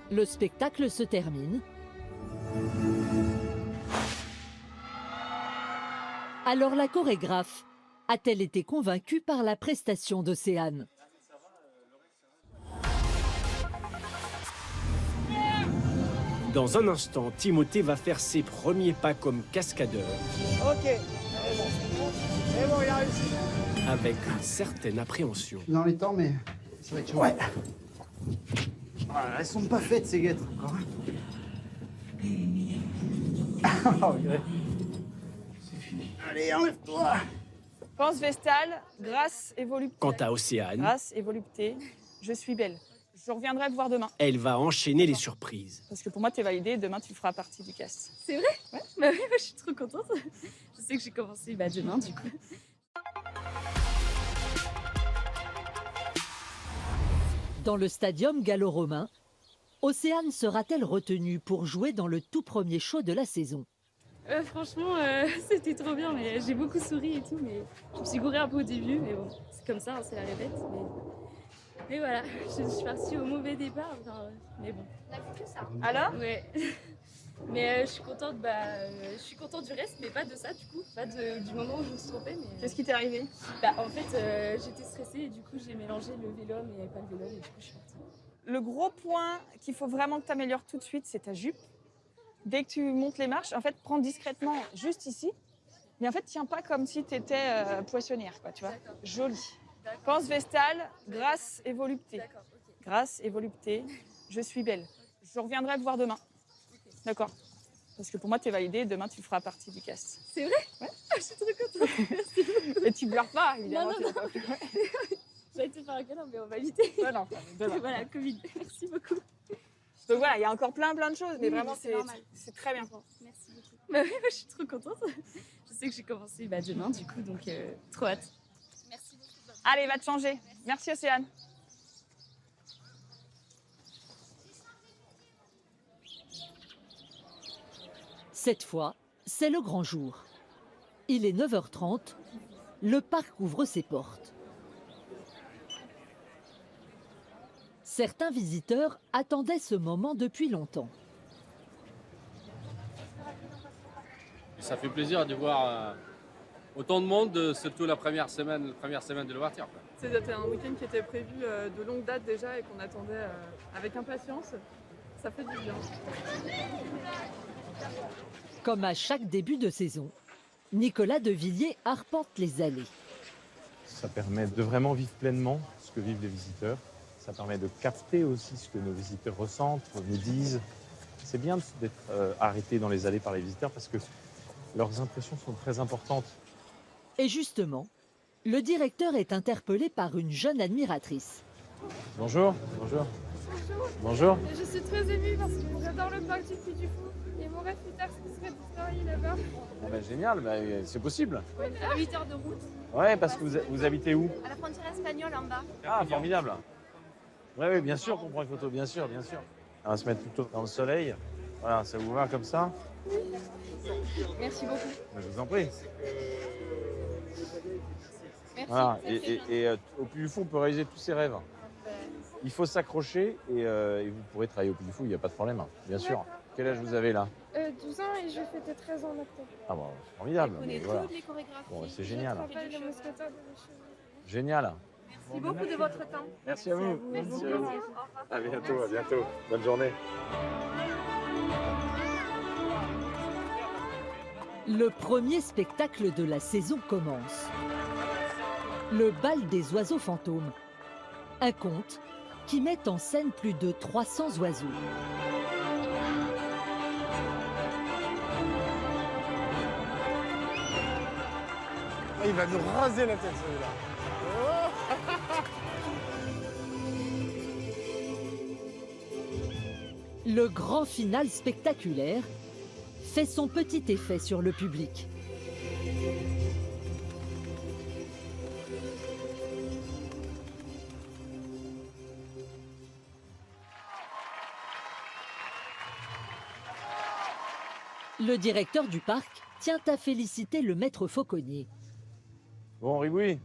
S2: Le spectacle se termine. Alors la chorégraphe a-t-elle été convaincue par la prestation d'Océane?
S14: Dans un instant, Timothée va faire ses premiers pas comme cascadeur.
S15: Ok, c'est bon, il a réussi.
S14: Avec une certaine appréhension.
S15: Dans les temps, mais ça va être chaud. Ouais. Voilà, elles sont pas faites, ces guêtres, encore. Oh, ouais. C'est fini. Allez, enlève-toi.
S4: Pense vestale, grâce et volupté.
S14: Quant à Océane,
S4: Grâce et volupté, je suis belle. Je reviendrai te voir demain.
S14: elle va enchaîner les surprises.
S4: Parce que pour moi, t'es validée. Demain, tu feras partie du cast.
S5: C'est vrai? Ouais. Bah oui, moi, je suis trop contente. Je sais que j'ai commencé demain du coup.
S2: Dans le stadium gallo-romain, Océane sera-t-elle retenue pour jouer dans le tout premier show de la saison?
S5: Franchement, c'était trop bien, mais j'ai beaucoup souri et tout, mais je me suis gourée un peu au début, mais bon, c'est comme ça, hein, c'est la répète. Mais voilà, je suis partie au mauvais départ, enfin, mais bon. On a vu que ça.
S4: Alors?
S5: Ouais. Mais je suis contente du reste, mais pas de ça du coup, pas du moment où je me suis trompée. Mais...
S4: Qu'est-ce qui t'est arrivé?
S5: En fait, j'étais stressée et du coup j'ai mélangé le vélo mais pas le vélo et du coup je suis partie.
S4: Le gros point qu'il faut vraiment que tu améliores tout de suite, c'est ta jupe. Dès que tu montes les marches, en fait, prends discrètement juste ici. Mais en fait, tiens pas comme si tu étais poissonnière, quoi, tu vois. Joli. Pense vestale, grâce et volupté.
S5: Okay.
S4: Grâce et volupté, je suis belle. Je reviendrai te voir demain. Okay. D'accord. Parce que pour moi, tu es validée. Demain, tu feras partie du cast.
S5: C'est vrai?
S4: Ouais.
S5: Je suis trop contente. Merci beaucoup.
S4: Et tu pleures pas, évidemment.
S5: Non. J'ai été faire un câlin, mais on va éviter.
S4: Voilà,
S5: voilà, Covid. Merci beaucoup.
S4: Donc voilà, il y a encore plein de choses, mais
S5: Oui,
S4: vraiment,
S5: mais
S4: c'est très bien.
S5: Merci beaucoup. Bah oui, moi, je suis trop contente. Je sais que j'ai commencé demain, du coup, donc trop hâte. Merci beaucoup.
S4: Allez, va te changer. Merci Océane.
S2: Cette fois, c'est le grand jour. Il est 9h30, le parc ouvre ses portes. Certains visiteurs attendaient ce moment depuis longtemps.
S9: Ça fait plaisir de voir autant de monde, surtout la première semaine de l'ouverture.
S22: C'était un week-end qui était prévu de longue date déjà et qu'on attendait avec impatience. Ça fait du bien.
S2: Comme à chaque début de saison, Nicolas de Villiers arpente les allées.
S23: Ça permet de vraiment vivre pleinement ce que vivent les visiteurs. Ça permet de capter aussi ce que nos visiteurs ressentent, nous disent. C'est bien d'être arrêté dans les allées par les visiteurs parce que leurs impressions sont très importantes.
S2: Et justement, le directeur est interpellé par une jeune admiratrice.
S23: Bonjour. Bonjour. Bonjour.
S24: Je suis très émue parce que j'adore le parc du Puy du Fou. Et mon rêve plus tard, ce serait de travailler là-bas.
S23: Ah ben, génial, c'est possible.
S24: À 8 heures de route.
S23: Ouais, parce que vous habitez où?
S24: À la frontière espagnole en bas.
S23: Ah, formidable. Oui, bien sûr qu'on prend une photo, bien sûr. On va se mettre plutôt dans le soleil. Voilà, ça vous va comme ça?
S24: Merci beaucoup.
S23: Je vous en prie.
S24: Merci.
S23: Voilà. Et au Puy du Fou, on peut réaliser tous ses rêves. Il faut s'accrocher et vous pourrez travailler au Puy du Fou, il n'y a pas de problème, bien sûr. Quel âge vous avez là?
S24: 12 ans et je vais fêter 13 ans en octobre.
S23: Ah bon, formidable.
S24: Je connais
S23: Voilà.
S24: toutes les chorégraphies.
S23: Bon, c'est génial.
S24: Je travaille le mousquetaire de mes cheveux.
S23: Génial.
S24: Merci beaucoup de votre temps.
S23: Merci à vous.
S24: Merci.
S23: À vous. À bientôt. Bonne journée.
S2: Le premier spectacle de la saison commence. Le bal des oiseaux fantômes. Un conte qui met en scène plus de 300 oiseaux.
S15: Il va nous raser la tête celui-là.
S2: Le grand final spectaculaire fait son petit effet sur le public. Le directeur du parc tient à féliciter le maître fauconnier.
S23: Bon, Riboui.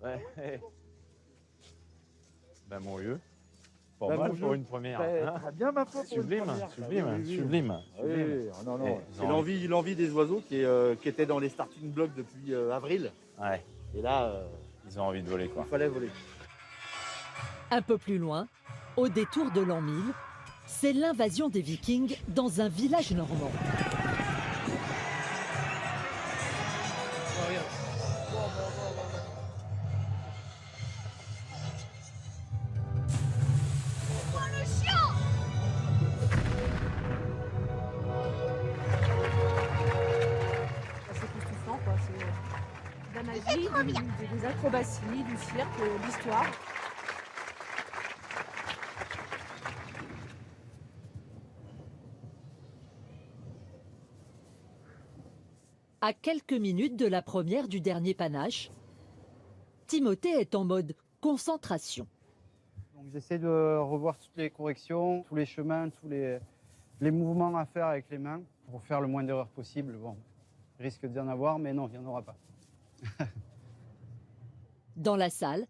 S23: Ouais. Ben, mon vieux. Pas mal pour une première.
S25: Très bien, ma foi.
S23: Sublime.
S25: Oui, non.
S23: Eh,
S25: C'est l'envie des oiseaux qui était dans les starting blocks depuis avril.
S23: Ouais.
S25: Et là,
S23: ils ont envie de voler, quoi.
S25: Il fallait voler.
S2: Un peu plus loin, au détour de l'an 1000, c'est l'invasion des Vikings dans un village normand.
S18: De la magie, des acrobaties, du cirque, de l'histoire.
S2: À quelques minutes de la première du dernier panache, Timothée est en mode concentration.
S3: Donc j'essaie de revoir toutes les corrections, tous les chemins, tous les mouvements à faire avec les mains pour faire le moins d'erreurs possible. Bon, il risque d'y en avoir, mais non, il n'y en aura pas.
S2: Dans la salle,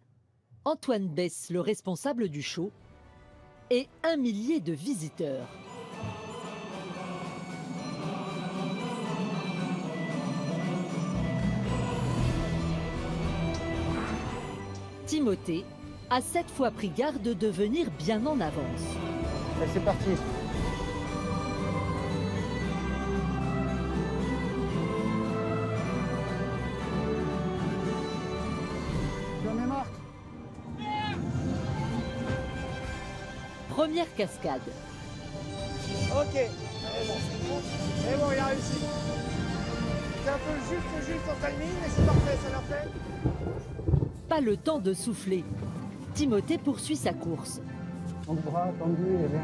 S2: Antoine Besse, le responsable du show, et 1 millier de visiteurs. Timothée a cette fois pris garde de venir bien en avance.
S3: Allez, c'est parti. J'en ai marre.
S2: Première cascade.
S15: Ok, c'est bon, il a réussi. C'est un peu juste en timing, mais c'est parfait, ça l'a fait.
S2: Pas le temps de souffler. Timothée poursuit sa course.
S3: Mon bras tendu et bien.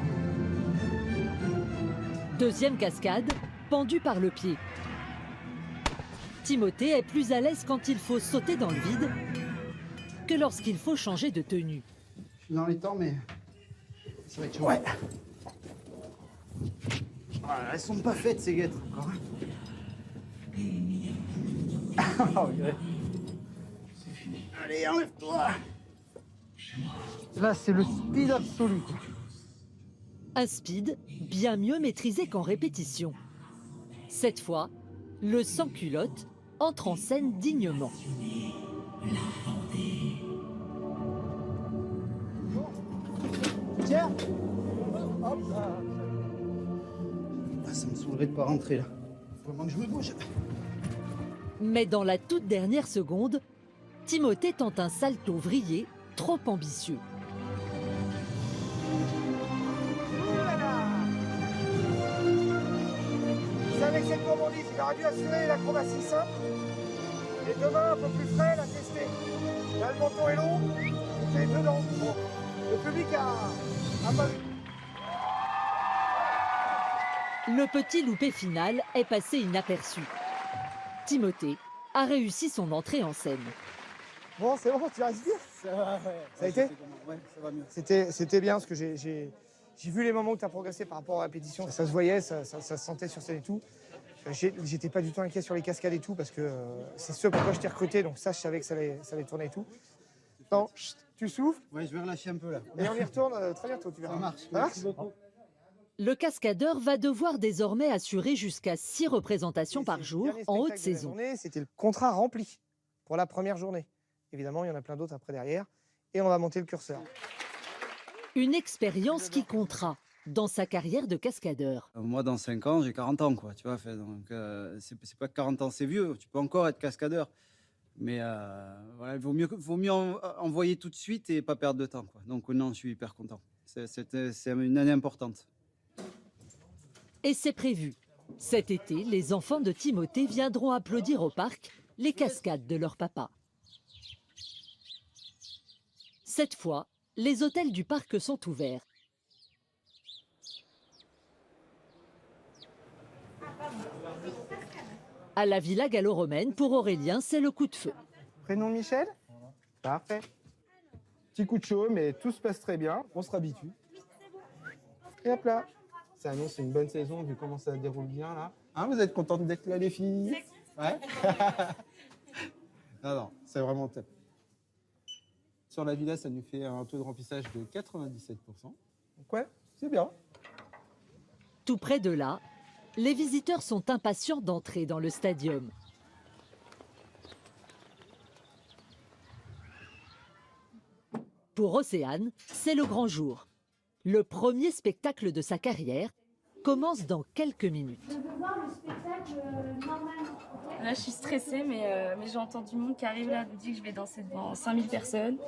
S2: Deuxième cascade, pendu par le pied. Timothée est plus à l'aise quand il faut sauter dans le vide que lorsqu'il faut changer de tenue.
S3: Je suis dans les temps, mais ça va être chaud. Ouais. Voilà, elles sont pas faites, ces guêtres, encore. Oh, allez, enlève-toi. Là, c'est le speed absolu.
S2: Un speed bien mieux maîtrisé qu'en répétition. Cette fois, le sans-culotte entre en scène dignement.
S15: Tiens. Hop là. Ah, ça me saoulerait de pas rentrer là. Faut vraiment que je me bouge.
S2: Mais dans la toute dernière seconde, Timothée tente un salto vrillé trop ambitieux.
S15: Vous savez que c'est le gourmandise, il aurait dû assurer l'acrobatie simple. Et demain, un peu plus frais, la tester. Là, le menton est long, il est dedans. Bon, le public a pas vu.
S2: Le petit loupé final est passé inaperçu. Timothée a réussi son entrée en scène.
S15: Bon, c'est bon, tu respires? Ça va, ouais. Ça a été? Ouais, ça va mieux. C'était bien parce que j'ai vu les moments où tu as progressé par rapport à la répétition. Ça se voyait, ça se sentait sur scène et tout. J'étais pas du tout inquiet sur les cascades et tout parce que c'est ce pourquoi je t'ai recruté, donc ça, je savais que ça allait tourner et tout. Non, chut, tu souffles?
S3: Ouais, je vais relâcher un peu là.
S15: Et on y retourne très bientôt, tu verras.
S3: Ça marche.
S15: Ça marche?
S3: Merci beaucoup.
S2: Le cascadeur va devoir désormais assurer jusqu'à 6 représentations par jour en haute saison.
S15: C'était le contrat rempli pour la première journée. Évidemment, il y en a plein d'autres après derrière. Et on va monter le curseur.
S2: Une expérience qui comptera dans sa carrière de cascadeur.
S3: Moi, dans 5 ans, j'ai 40 ans, quoi. Tu vois, donc, c'est pas que 40 ans, c'est vieux. Tu peux encore être cascadeur. Mais voilà, il vaut mieux envoyer tout de suite et pas perdre de temps, quoi. Donc, non, je suis hyper content. C'est une année importante.
S2: Et c'est prévu. Cet été, les enfants de Timothée viendront applaudir au parc les cascades de leur papa. Cette fois, les hôtels du parc sont ouverts. À la Villa gallo-romaine, pour Aurélien, c'est le coup de feu.
S15: Prénom Michel? Parfait. Petit coup de chaud, mais tout se passe très bien. On se réhabitue. Et hop là. Ça annonce une bonne saison vu comment ça déroule bien là. Hein, vous êtes contentes d'être là, les filles? Ouais. Non, c'est vraiment top. Sur la villa, ça nous fait un taux de remplissage de 97%. Donc ouais, c'est bien.
S2: Tout près de là, les visiteurs sont impatients d'entrer dans le stadium. Pour Océane, c'est le grand jour. Le premier spectacle de sa carrière commence dans quelques minutes.
S5: Je veux voir le spectacle normalement. Là, je suis stressée, mais j'ai entendu du monde qui arrive là, me dit que je vais danser devant 5000 personnes.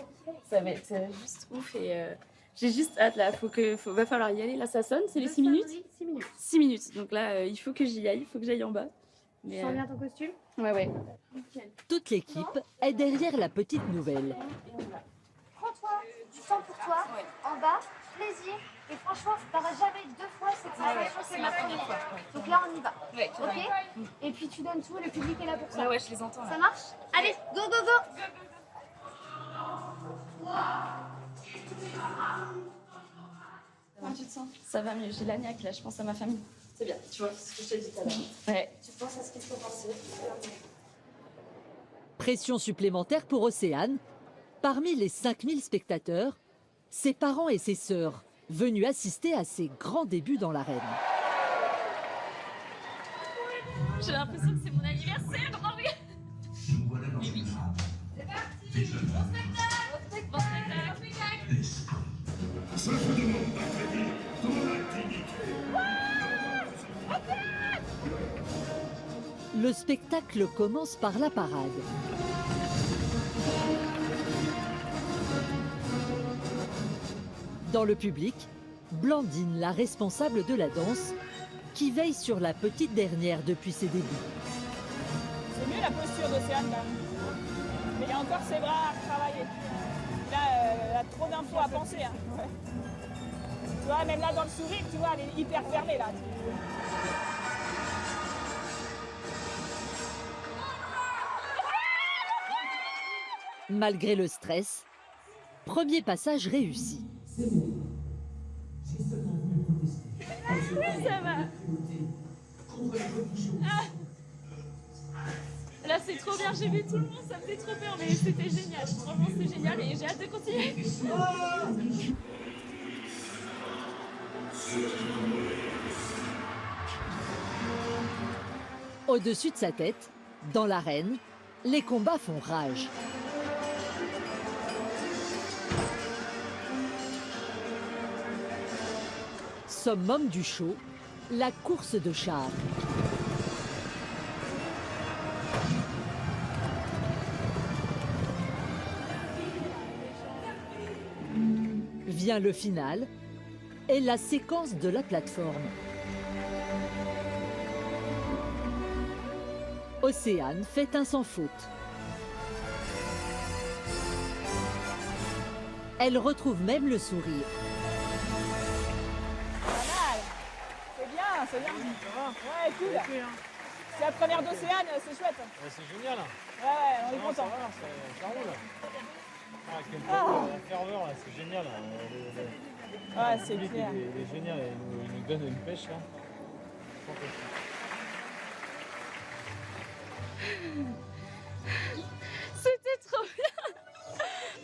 S5: Ça va être juste ouf et j'ai juste hâte là. Va falloir y aller. Là, ça sonne, c'est les 6 minutes 6 minutes. 6 minutes. Donc là, il faut que j'y aille, il faut que j'aille en bas.
S18: Tu sens bien ton costume?
S5: Ouais.
S2: Toute l'équipe est derrière la petite nouvelle.
S6: Prends-toi du temps pour toi, en bas, plaisir. Et franchement, tu n'auras jamais 2 fois cette sensation, c'est ma première fois. Donc là, on y va.
S5: Ouais,
S6: ok? Et puis tu donnes tout, le public est là pour ça.
S5: Ouais, je les entends.
S6: Ça marche? Allez, go, go, go!
S5: Comment tu te sens? Ça va mieux, j'ai la niaque là, je pense à ma famille. C'est bien, tu vois ce que je t'ai dit tout à l'heure. Ouais.
S18: Tu penses à ce qu'il faut penser.
S2: Pression supplémentaire pour Océane. Parmi les 5000 spectateurs, ses parents et ses sœurs, venus assister à ses grands débuts dans l'arène.
S5: J'ai l'impression que c'est mon anniversaire. Oh oui. Oui. C'est parti. Bon spectacle.
S1: Ça se demande d'accueillir dans l'intimité.
S2: Le spectacle commence par la parade. Dans le public, Blandine, la responsable de la danse, qui veille sur la petite dernière depuis ses débuts.
S4: C'est mieux la posture d'Océane là. Mais il y a encore ses bras à travailler. Là, elle a trop d'infos à penser. Hein. Ouais. Tu vois, même là dans le sourire, tu vois, elle est hyper fermée là.
S2: Malgré le stress, premier passage réussi.
S1: C'est bon. J'ai seulement voulu protester.
S5: Oui, ça va. Là, c'est trop bien, j'ai vu tout le monde, ça me fait trop peur, mais c'était génial. Franchement, c'était génial et j'ai hâte de continuer.
S2: Au-dessus de sa tête, Dans l'arène, les combats font rage. Summum du show, la course de chars. Vient le final et la séquence de la plateforme. Océane fait un sans faute. Elle retrouve même le sourire.
S4: C'est bien, c'est bien. Ouais, cool. C'est la première d'Océane, c'est chouette.
S3: C'est génial.
S4: Ouais, on est content.
S3: Ça roule. Ah, quel la ferveur, là, c'est génial.
S4: Ouais, c'est clair.
S3: Il est génial, il nous donne une pêche là.
S5: C'était trop bien.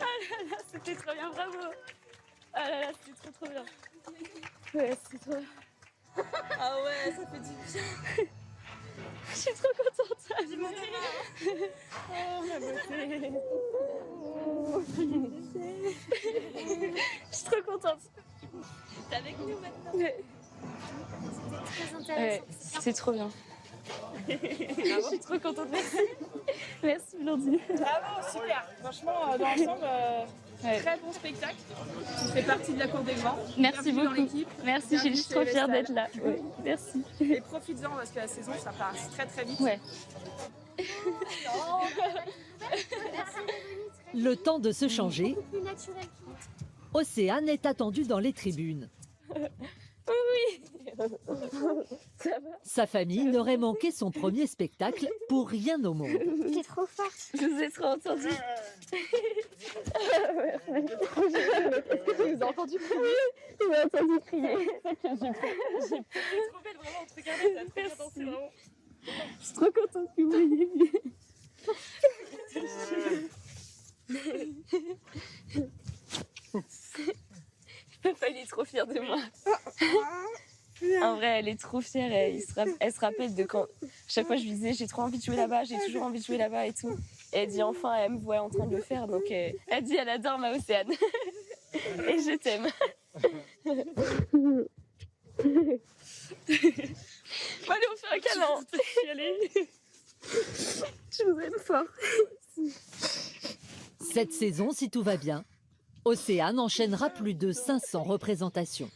S5: Ah là là, c'était trop bien, bravo. Ah là là, c'était trop bien. Ouais, c'est trop bien. Ah ouais, ça fait du bien. Je suis trop contente. Oh ma beauté. Je suis trop contente. T'es avec nous maintenant. Ouais.
S6: C'était très intéressant.
S5: C'était trop bien. Je suis trop contente, merci. Merci Blondie.
S4: Bravo, super. Franchement, dans l'ensemble, très bon spectacle. Tu fais partie de la cour des grands.
S5: Merci
S4: Bienvenue
S5: beaucoup.
S4: dans l'équipe.
S5: Merci, je suis trop fière d'être là.
S4: Ouais.
S5: Merci.
S4: Et profites-en parce que la saison, ça passe très très vite.
S5: Ouais.
S2: Le temps de se changer, Océane est attendue dans les tribunes.
S5: Oui. Ça va.
S2: Sa famille n'aurait manqué son premier spectacle pour rien au monde.
S6: T'es trop forte.
S5: Je vous ai trop entendu.
S24: Est-ce que tu nous as entendu crier?
S5: Oui, tu m'as entendu crier.
S24: J'ai trop belle, vraiment, on te regardait, t'as trop bien dansé, vraiment.
S5: Je suis trop contente que vous m'ayez vu. Papa, il est trop fier de moi. En vrai, elle est trop fière. Elle se rappelle de quand chaque fois je lui disais j'ai trop envie de jouer là-bas, j'ai toujours envie de jouer là-bas et tout. Et elle dit enfin, elle me voit en train de le faire. Donc elle dit elle adore ma Océane. Et je t'aime. Bon, allez, on fait un câlin. Je vous aime fort.
S2: Cette saison, si tout va bien, Océane enchaînera plus de 500 représentations.